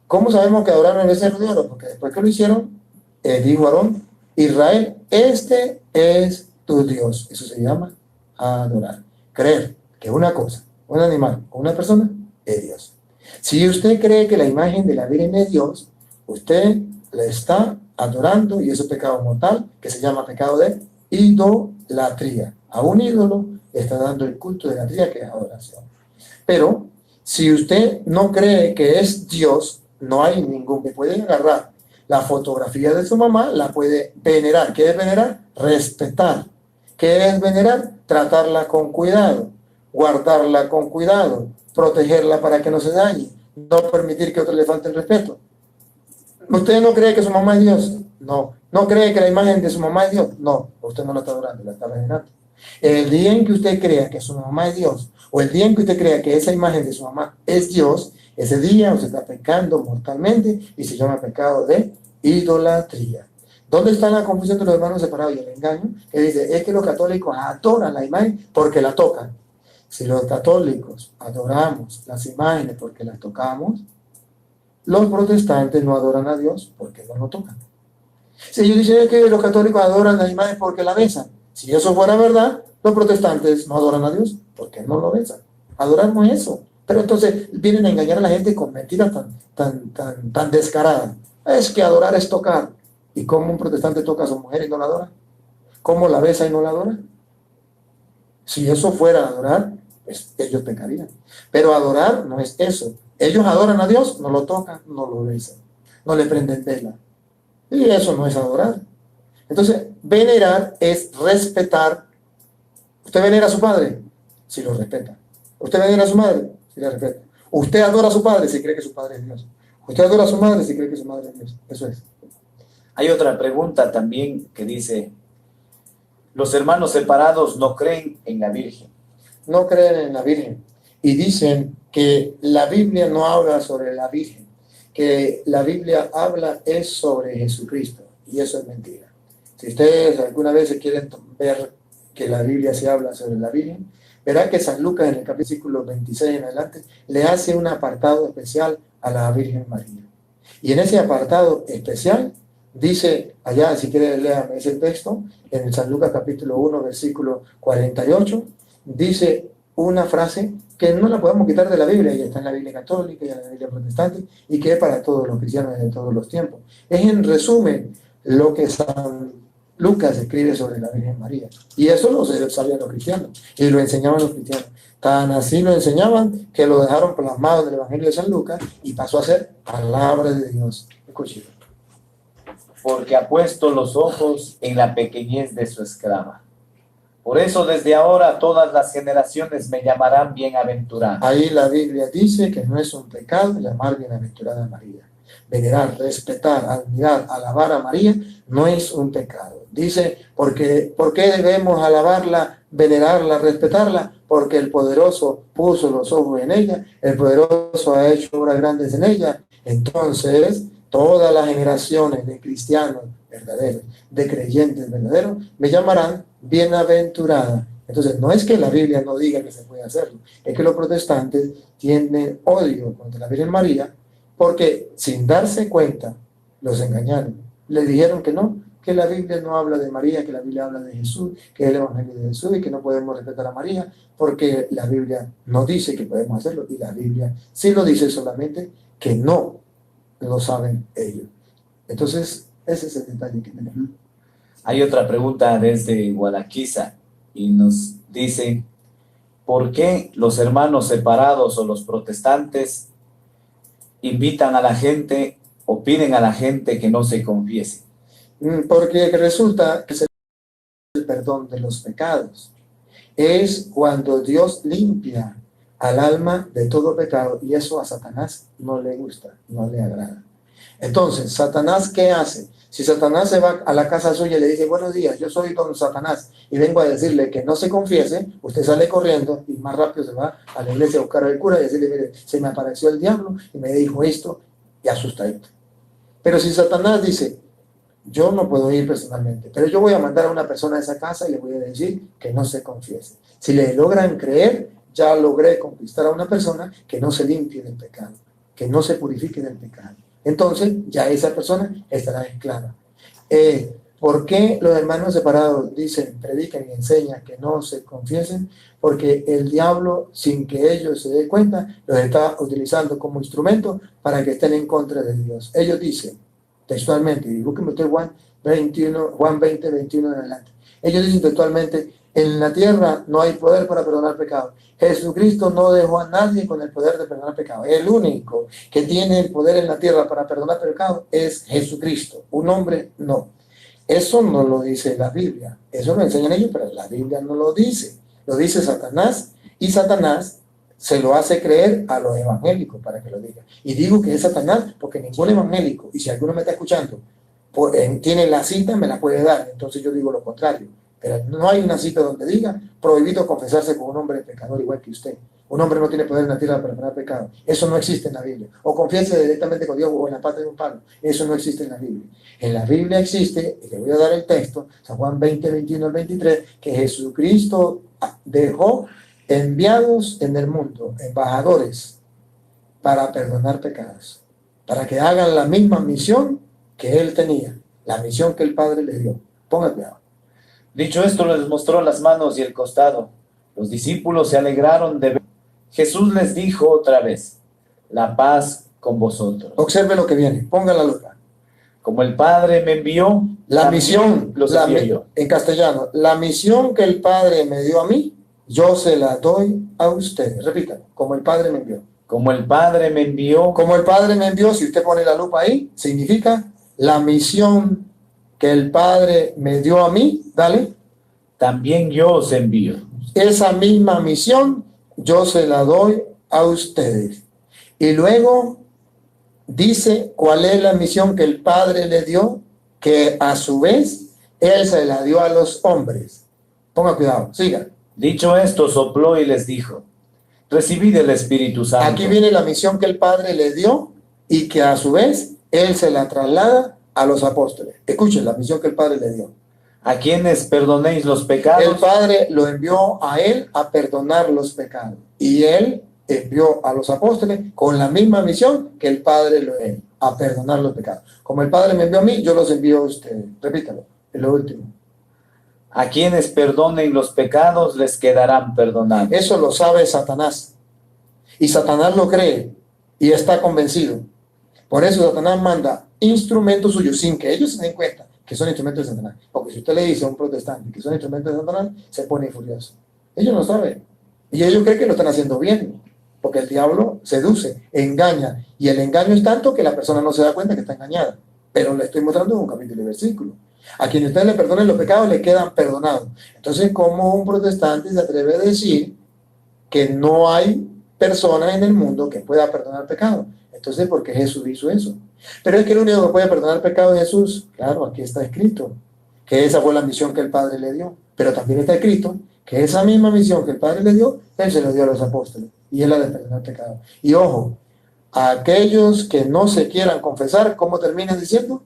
S1: ¿Cómo sabemos que adoraron el becerro de oro? Porque después que lo hicieron, dijo Aarón, Israel, este es tu Dios. Eso se llama adorar. Creer que una cosa, un animal o una persona es Dios. Si usted cree que la imagen de la Virgen es Dios, usted le está adorando, y eso es pecado mortal, que se llama pecado de idolatría. A un ídolo le está dando el culto de idolatría, que es adoración. Pero si usted no cree que es Dios, no hay ningún que puede agarrar la fotografía de su mamá, la puede venerar. ¿Qué es venerar? Respetar. ¿Qué es venerar? Tratarla con cuidado, guardarla con cuidado, protegerla para que no se dañe, no permitir que otro le falte el respeto. ¿Usted no cree que su mamá es Dios? No. ¿No cree que la imagen de su mamá es Dios? No. Usted no la está adorando, la está venerando. El día en que usted crea que su mamá es Dios, o el día en que usted crea que esa imagen de su mamá es Dios, ese día usted está pecando mortalmente y se llama pecado de idolatría. ¿Dónde está la confusión de los hermanos separados y el engaño? Que dice, es que los católicos adoran la imagen porque la tocan. Si los católicos adoramos las imágenes porque las tocamos, los protestantes no adoran a Dios porque no lo tocan. Si ellos dicen que los católicos adoran las imágenes porque la besan, si eso fuera verdad, los protestantes no adoran a Dios porque no lo besan. Adoramos eso. Pero entonces vienen a engañar a la gente con mentiras tan descaradas. Es que adorar es tocar. ¿Y cómo un protestante toca a su mujer y no la adora? ¿Cómo la besa y no la adora? Si eso fuera adorar, pues ellos pecarían. Pero adorar no es eso. Ellos adoran a Dios, no lo tocan, no lo besan, no le prenden vela. Y eso no es adorar. Entonces, venerar es respetar. ¿Usted venera a su padre? Si lo respeta. ¿Usted venera a su madre? Si la respeta. ¿Usted adora a su padre si cree que su padre es Dios? ¿Usted adora a su madre si cree que su madre es Dios? Eso es.
S2: Hay otra pregunta también que dice, los hermanos separados no creen en la Virgen.
S1: No creen en la Virgen. Y dicen que la Biblia no habla sobre la Virgen, que la Biblia habla es sobre Jesucristo. Y eso es mentira. Si ustedes alguna vez quieren ver que la Biblia se habla sobre la Virgen, verá que San Lucas en el capítulo 26 en adelante le hace un apartado especial a la Virgen María. Y en ese apartado especial dice, allá si quieren léame ese texto, en el San Lucas capítulo 1 versículo 48, dice una frase que no la podemos quitar de la Biblia, y está en la Biblia católica y en la Biblia protestante, y que es para todos los cristianos de todos los tiempos. Es en resumen lo que San Lucas escribe sobre la Virgen María. Y eso lo sabían los cristianos, y lo enseñaban los cristianos. Tan así lo enseñaban que lo dejaron plasmado en el Evangelio de San Lucas y pasó a ser palabra de Dios. Escuchen.
S2: Porque ha puesto los ojos en la pequeñez de su esclava. Por eso desde ahora todas las generaciones me llamarán bienaventurada.
S1: Ahí la Biblia dice que no es un pecado llamar bienaventurada a María. Venerar, respetar, admirar, alabar a María no es un pecado. Dice, ¿por qué debemos alabarla, venerarla, respetarla? Porque el poderoso puso los ojos en ella, el poderoso ha hecho obras grandes en ella. Entonces, todas las generaciones de cristianos verdaderos, de creyentes verdaderos, me llamarán bienaventurada. Entonces, no es que la Biblia no diga que se puede hacerlo, es que los protestantes tienen odio contra la Virgen María porque sin darse cuenta los engañaron. Le dijeron que no, que la Biblia no habla de María, que la Biblia habla de Jesús, que es el Evangelio de Jesús y que no podemos respetar a María porque la Biblia no dice que podemos hacerlo y la Biblia sí lo dice, solamente que no lo saben ellos. Entonces, ese es el detalle que tenemos.
S2: Hay otra pregunta desde Guadalquivir y nos dice, ¿por qué los hermanos separados o los protestantes invitan a la gente o piden a la gente que no se confiese?
S1: Porque resulta que es el perdón de los pecados. Es cuando Dios limpia al alma de todo pecado, y eso a Satanás no le gusta, no le agrada. Entonces, ¿Satanás qué hace? Si Satanás se va a la casa suya y le dice, buenos días, yo soy don Satanás, y vengo a decirle que no se confiese, usted sale corriendo y más rápido se va a la iglesia a buscar al cura y decirle, mire, se me apareció el diablo y me dijo esto, y asustadito. Pero si Satanás dice, yo no puedo ir personalmente, pero yo voy a mandar a una persona a esa casa y le voy a decir que no se confiese. Si le logran creer, ya logré conquistar a una persona que no se limpie del pecado, que no se purifique del pecado. Entonces, ya esa persona estará esclava. ¿Por qué los hermanos separados dicen, predican y enseñan que no se confiesen? Porque el diablo, sin que ellos se den cuenta, los está utilizando como instrumento para que estén en contra de Dios. Ellos dicen, textualmente, y búsquenme usted Juan 20, 21 en adelante. Ellos dicen textualmente, en la tierra no hay poder para perdonar pecados. Jesucristo no dejó a nadie con el poder de perdonar pecados. El único que tiene el poder en la tierra para perdonar pecados es Jesucristo. Un hombre no. Eso no lo dice la Biblia. Eso lo enseñan ellos, pero la Biblia no lo dice. Lo dice Satanás, y Satanás se lo hace creer a los evangélicos para que lo digan. Y digo que es Satanás porque ningún evangélico, y si alguno me está escuchando, tiene la cita, me la puede dar. Entonces yo digo lo contrario. Pero no hay una cita donde diga prohibido confesarse con un hombre pecador igual que usted. Un hombre no tiene poder en la tierra para perdonar pecado. Eso no existe en la Biblia. O confiese directamente con Dios o en la parte de un palo. Eso no existe en la Biblia. En la Biblia existe, y le voy a dar el texto, San Juan 20, 21 al 23, que Jesucristo dejó enviados en el mundo, embajadores, para perdonar pecados, para que hagan la misma misión que él tenía, la misión que el Padre le dio. Ponga cuidado.
S2: Dicho esto, les mostró las manos y el costado. Los discípulos se alegraron de ver. Jesús les dijo otra vez, la paz con vosotros.
S1: Observe lo que viene, ponga la lupa.
S2: Como el Padre me envió,
S1: la misión,
S2: los envío yo.
S1: En castellano, la misión que el Padre me dio a mí, yo se la doy a ustedes. Repítalo, como el Padre me envió.
S2: Como el Padre me envió.
S1: Como el Padre me envió, si usted pone la lupa ahí, significa la misión que el Padre me dio a mí, dale.
S2: También yo os envío.
S1: Esa misma misión yo se la doy a ustedes. Y luego dice cuál es la misión que el Padre le dio, que a su vez Él se la dio a los hombres. Ponga cuidado, siga.
S2: Dicho esto, sopló y les dijo, recibid el Espíritu Santo.
S1: Aquí viene la misión que el Padre le dio y que a su vez Él se la traslada a los apóstoles. Escuchen la misión que el Padre le dio.
S2: A quienes perdonéis los pecados.
S1: El Padre lo envió a Él a perdonar los pecados. Y Él envió a los apóstoles con la misma misión que el Padre lo envió, a perdonar los pecados. Como el Padre me envió a mí, yo los envío a ustedes. Repítalo, es lo último.
S2: A quienes perdonen los pecados les quedarán perdonados.
S1: Eso lo sabe Satanás. Y Satanás lo cree y está convencido. Por eso Satanás manda instrumentos suyos sin que ellos se den cuenta que son instrumentos de Satanás. Porque si usted le dice a un protestante que son instrumentos de Satanás, se pone furioso. Ellos no saben. Y ellos creen que lo están haciendo bien. Porque el diablo seduce, engaña. Y el engaño es tanto que la persona no se da cuenta que está engañada. Pero le estoy mostrando un capítulo y versículo. A quien ustedes le perdonen los pecados, le quedan perdonados. Entonces, ¿cómo un protestante se atreve a decir que no hay persona en el mundo que pueda perdonar pecados? Entonces, ¿por qué Jesús hizo eso? Pero es que el único que puede perdonar pecados es Jesús. Claro, aquí está escrito que esa fue la misión que el Padre le dio. Pero también está escrito que esa misma misión que el Padre le dio, Él se lo dio a los apóstoles. Y es la de perdonar pecados. Y ojo, a aquellos que no se quieran confesar, ¿cómo terminan diciendo?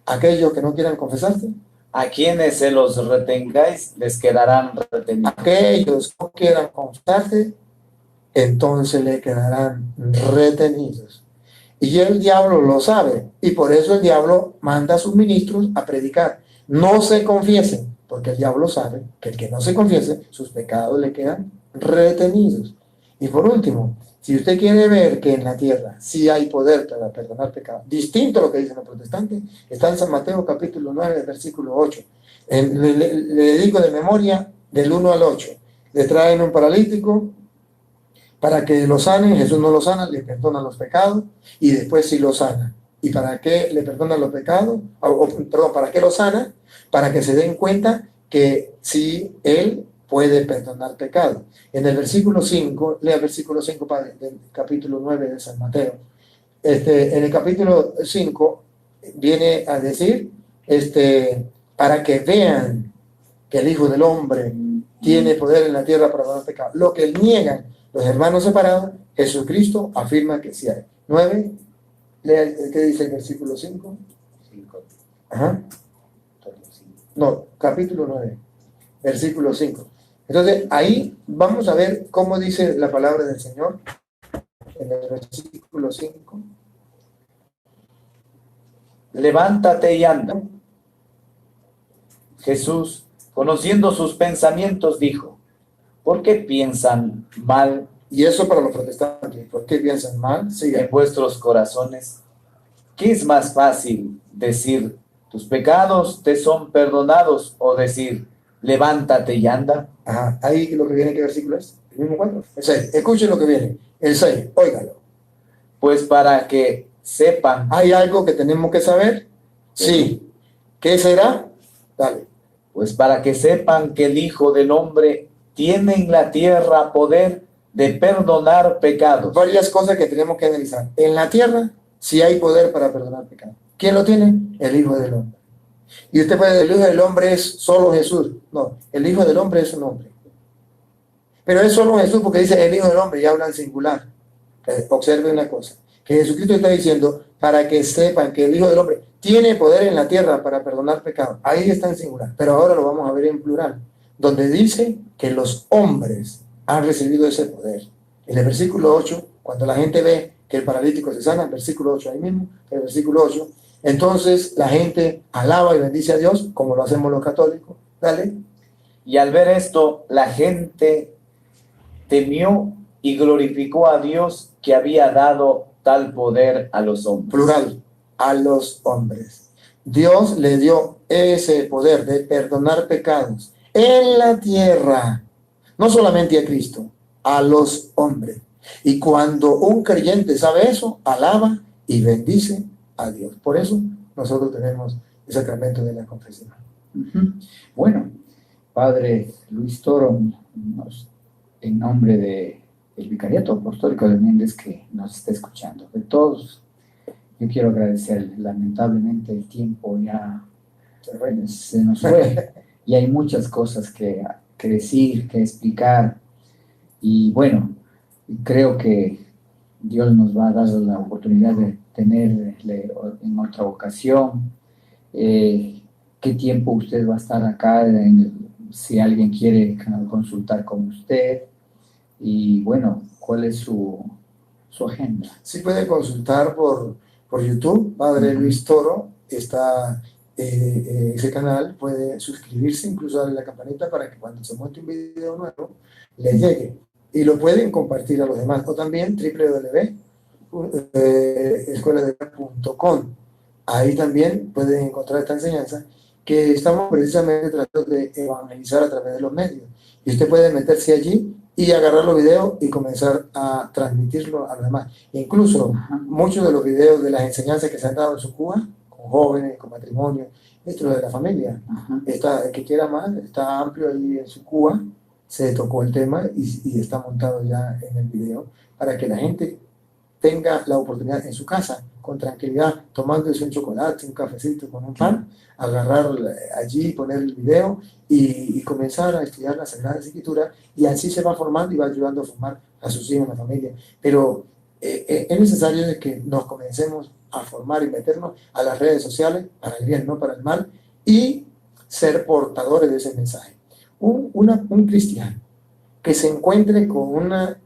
S1: Aquellos que no quieran confesarse.
S2: A quienes se los retengáis les quedarán retenidos.
S1: Aquellos que no quieran confesarse, entonces le quedarán retenidos. Y el diablo lo sabe, y por eso el diablo manda a sus ministros a predicar. No se confiesen, porque el diablo sabe que el que no se confiese, sus pecados le quedan retenidos. Y por último, si usted quiere ver que en la tierra sí hay poder para perdonar pecados, distinto a lo que dicen los protestantes, está en San Mateo capítulo 9, versículo 8. Le digo de memoria del 1 al 8. Le traen un paralítico para que lo sanen. Jesús no lo sana, le perdona los pecados y después sí lo sana. ¿Y para qué le perdona los pecados? ¿Para qué lo sana? Para que se den cuenta que sí, Él puede perdonar pecados. En el versículo 5, lea el versículo 5 del capítulo 9 de San Mateo. En el capítulo 5 viene a decir, para que vean que el Hijo del Hombre tiene poder en la tierra para perdonar pecados. Lo que niegan los hermanos separados, Jesucristo afirma que sí hay. 9, lea ¿qué dice el versículo 5?
S3: 5.
S1: Ajá. No, capítulo 9, versículo 5. Entonces, ahí vamos a ver cómo dice la palabra del Señor en el versículo 5.
S2: Levántate y anda. Jesús, conociendo sus pensamientos, dijo: ¿por qué piensan mal
S1: Y eso para los protestantes. ¿Por qué piensan mal?
S2: en
S1: Sigan.
S2: vuestros corazones? ¿Qué es más fácil decir, tus pecados te son perdonados, o decir, levántate y anda?
S1: Ajá. Ahí lo que viene, ¿qué versículo es? El mismo 4. El 6. Escuchen lo que viene. El 6. Óigalo.
S2: Pues para que sepan,
S1: ¿Hay algo que tenemos que saber? Sí. ¿Qué será? Dale.
S2: pues para que sepan que el Hijo del Hombre tiene en la tierra poder de perdonar pecados.
S1: Varias cosas que tenemos que analizar. En la tierra, sí hay poder para perdonar pecados. ¿Quién lo tiene? El Hijo del Hombre. Y usted puede decir, el Hijo del Hombre es solo Jesús. No, el Hijo del Hombre es un hombre. Pero es solo Jesús porque dice el Hijo del Hombre y habla en singular. Observen una cosa, que Jesucristo está diciendo para que sepan que el Hijo del Hombre tiene poder en la tierra para perdonar pecados. Ahí está en singular, pero ahora lo vamos a ver en plural, donde dice que los hombres han recibido ese poder. En el versículo 8, cuando la gente ve que el paralítico se sana, el versículo 8 ahí mismo, el versículo 8, entonces la gente alaba y bendice a Dios, como lo hacemos los católicos. Dale.
S2: Y al ver esto, la gente temió y glorificó a Dios, que había dado tal poder a los hombres.
S1: Plural, a los hombres. Dios le dio ese poder de perdonar pecados en la tierra, no solamente a Cristo, a los hombres. Y cuando un creyente sabe eso, alaba y bendice a Dios. Por eso nosotros tenemos el sacramento de la confesión.
S3: Bueno, Padre Luis Toro, en nombre del Vicariato Apostólico de Méndez, que nos está escuchando, de todos, yo quiero agradecerle. Lamentablemente el tiempo ya se nos fue y hay muchas cosas que decir, que explicar, y bueno, creo que Dios nos va a dar la oportunidad de tenerle en otra ocasión. ¿Qué tiempo usted va a estar acá? Si alguien quiere consultar con usted. Y bueno, ¿cuál es su agenda?
S1: Sí puede consultar por YouTube, Padre Luis Toro, está ese canal, puede suscribirse, incluso darle la campanita para que cuando se monte un video nuevo, le llegue. Y lo pueden compartir a los demás. O también www.escueladever.com. Ahí también pueden encontrar esta enseñanza que estamos precisamente tratando de evangelizar a través de los medios. Y usted puede meterse allí y agarrar los videos y comenzar a transmitirlo a los demás. Incluso muchos de los videos de las enseñanzas que se han dado en su Cuba, con jóvenes, con matrimonio, esto de la familia, el que quiera más, está amplio ahí en su Cuba, se tocó el tema y está montado ya en el video para que la gente tenga la oportunidad en su casa, con tranquilidad, tomándose un chocolate, un cafecito con un pan, agarrar allí, poner el video y comenzar a estudiar la Sagrada Escritura, y así se va formando y va ayudando a formar a sus hijos, a la familia. Pero es necesario de que nos comencemos a formar y meternos a las redes sociales, para el bien, no para el mal, y ser portadores de ese mensaje. Un cristiano que se encuentre con una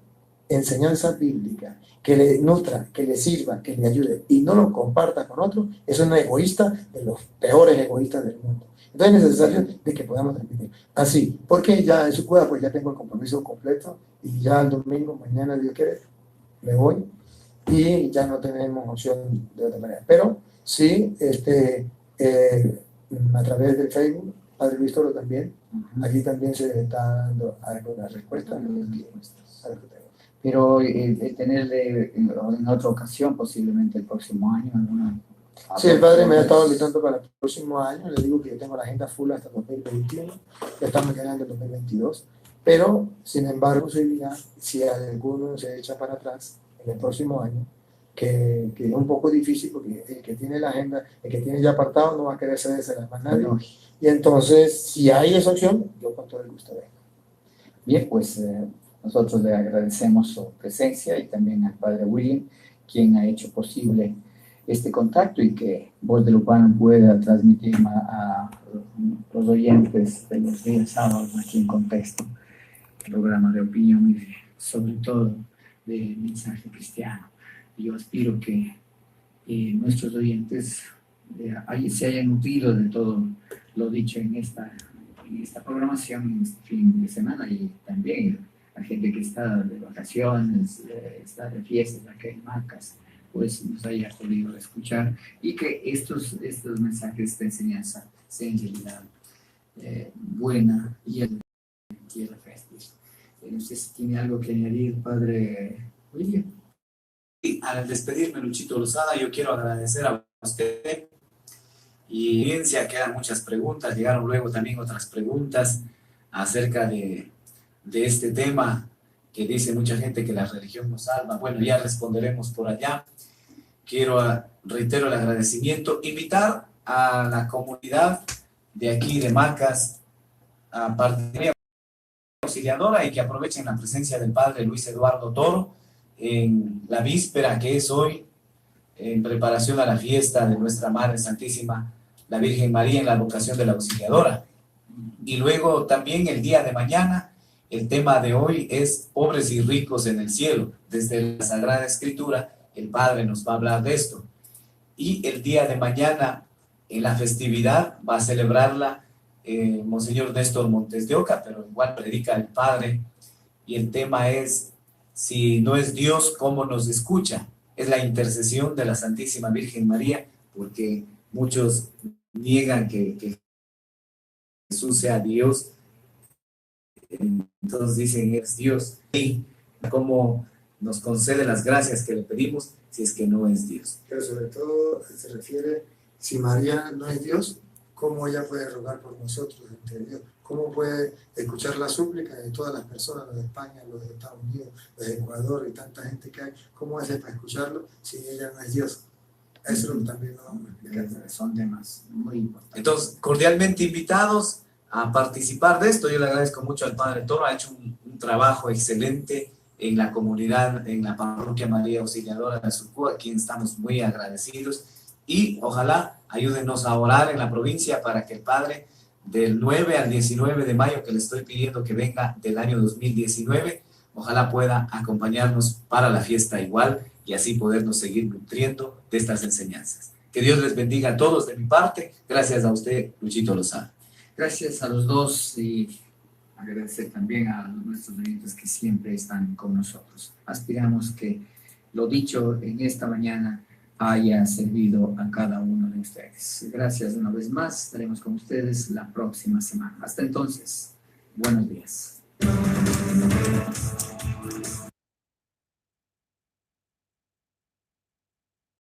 S1: enseñanza bíblica, que le nutra, que le sirva, que le ayude y no lo comparta con otro, es un egoísta, de los peores egoístas del mundo. Entonces es necesario de que podamos transmitir así, porque ya en su cueva pues ya tengo el compromiso completo y ya el domingo, mañana, Dios quiere, me voy y ya no tenemos opción de otra manera. Pero sí, a través del Facebook, Padre Luis Toro también, aquí también se está dando algunas respuestas.
S3: Pero tenerle en otra ocasión, posiblemente el próximo año.
S1: Sí, el Padre me ha estado invitando para el próximo año. Le digo que yo tengo la agenda full hasta 2021, ya estamos llegando al 2022. Pero, sin embargo, si alguno se echa para atrás en el próximo año, que es un poco difícil porque el que tiene la agenda, el que tiene ya apartado, no va a querer cederse a nadie. Y entonces, si hay esa opción, yo con todo el gusto vengo.
S3: Bien, pues nosotros le agradecemos su presencia y también al Padre William, quien ha hecho posible este contacto y que Voz de Lupano pueda transmitir a los oyentes de los días sábados aquí en Contexto, programa de opinión y sobre todo de mensaje cristiano. Yo aspiro que nuestros oyentes se hayan nutrido de todo lo dicho en esta programación, en este fin de semana, y también la gente que está de vacaciones, está de fiestas acá en Macas, pues nos haya podido escuchar y que estos mensajes de enseñanza sean en realidad buena y el tierra fértil. No sé si tiene algo que añadir, Padre William.
S2: Y al despedirme, Luchito Lozada, yo quiero agradecer a usted y audiencia. Quedan muchas preguntas, llegaron luego también otras preguntas acerca de este tema que dice mucha gente que la religión nos salva. Bueno, ya responderemos por allá. Reitero el agradecimiento, invitar a la comunidad de aquí de Macas a partir auxiliadora y que aprovechen la presencia del Padre Luis Eduardo Toro en la víspera que es hoy, en preparación a la fiesta de nuestra Madre Santísima, la Virgen María, en la vocación de la auxiliadora. Y luego también el día de mañana, el tema de hoy es pobres y ricos en el cielo. Desde la Sagrada Escritura, el Padre nos va a hablar de esto. Y el día de mañana, en la festividad, va a celebrarla Monseñor Néstor Montes de Oca, pero igual predica el Padre. Y el tema es, si no es Dios, ¿cómo nos escucha? Es la intercesión de la Santísima Virgen María, porque muchos niegan que Jesús sea Dios. Entonces dicen, es Dios. Y cómo nos concede las gracias que le pedimos si es que no es Dios.
S1: Pero sobre todo se refiere, si María no es Dios, ¿cómo ella puede rogar por nosotros ante Dios? ¿Cómo puede escuchar la súplica de todas las personas, los de España, los de Estados Unidos, los de Ecuador y tanta gente que hay? ¿Cómo hace para escucharlo si ella no es Dios? Eso también lo vamos a explicar.
S3: Son temas muy importantes.
S2: Entonces, cordialmente invitados a participar de esto. Yo le agradezco mucho al Padre Toro, ha hecho un trabajo excelente en la comunidad, en la parroquia María Auxiliadora de Surcú, a quien estamos muy agradecidos, y ojalá ayúdenos a orar en la provincia para que el Padre del 9 al 19 de mayo, que le estoy pidiendo que venga del año 2019, ojalá pueda acompañarnos para la fiesta igual y así podernos seguir nutriendo de estas enseñanzas. Que Dios les bendiga a todos de mi parte. Gracias a usted, Luchito Lozada.
S3: Gracias a los dos y agradecer también a nuestros oyentes que siempre están con nosotros. Aspiramos que lo dicho en esta mañana haya servido a cada uno de ustedes. Gracias una vez más. Estaremos con ustedes la próxima semana. Hasta entonces, buenos días.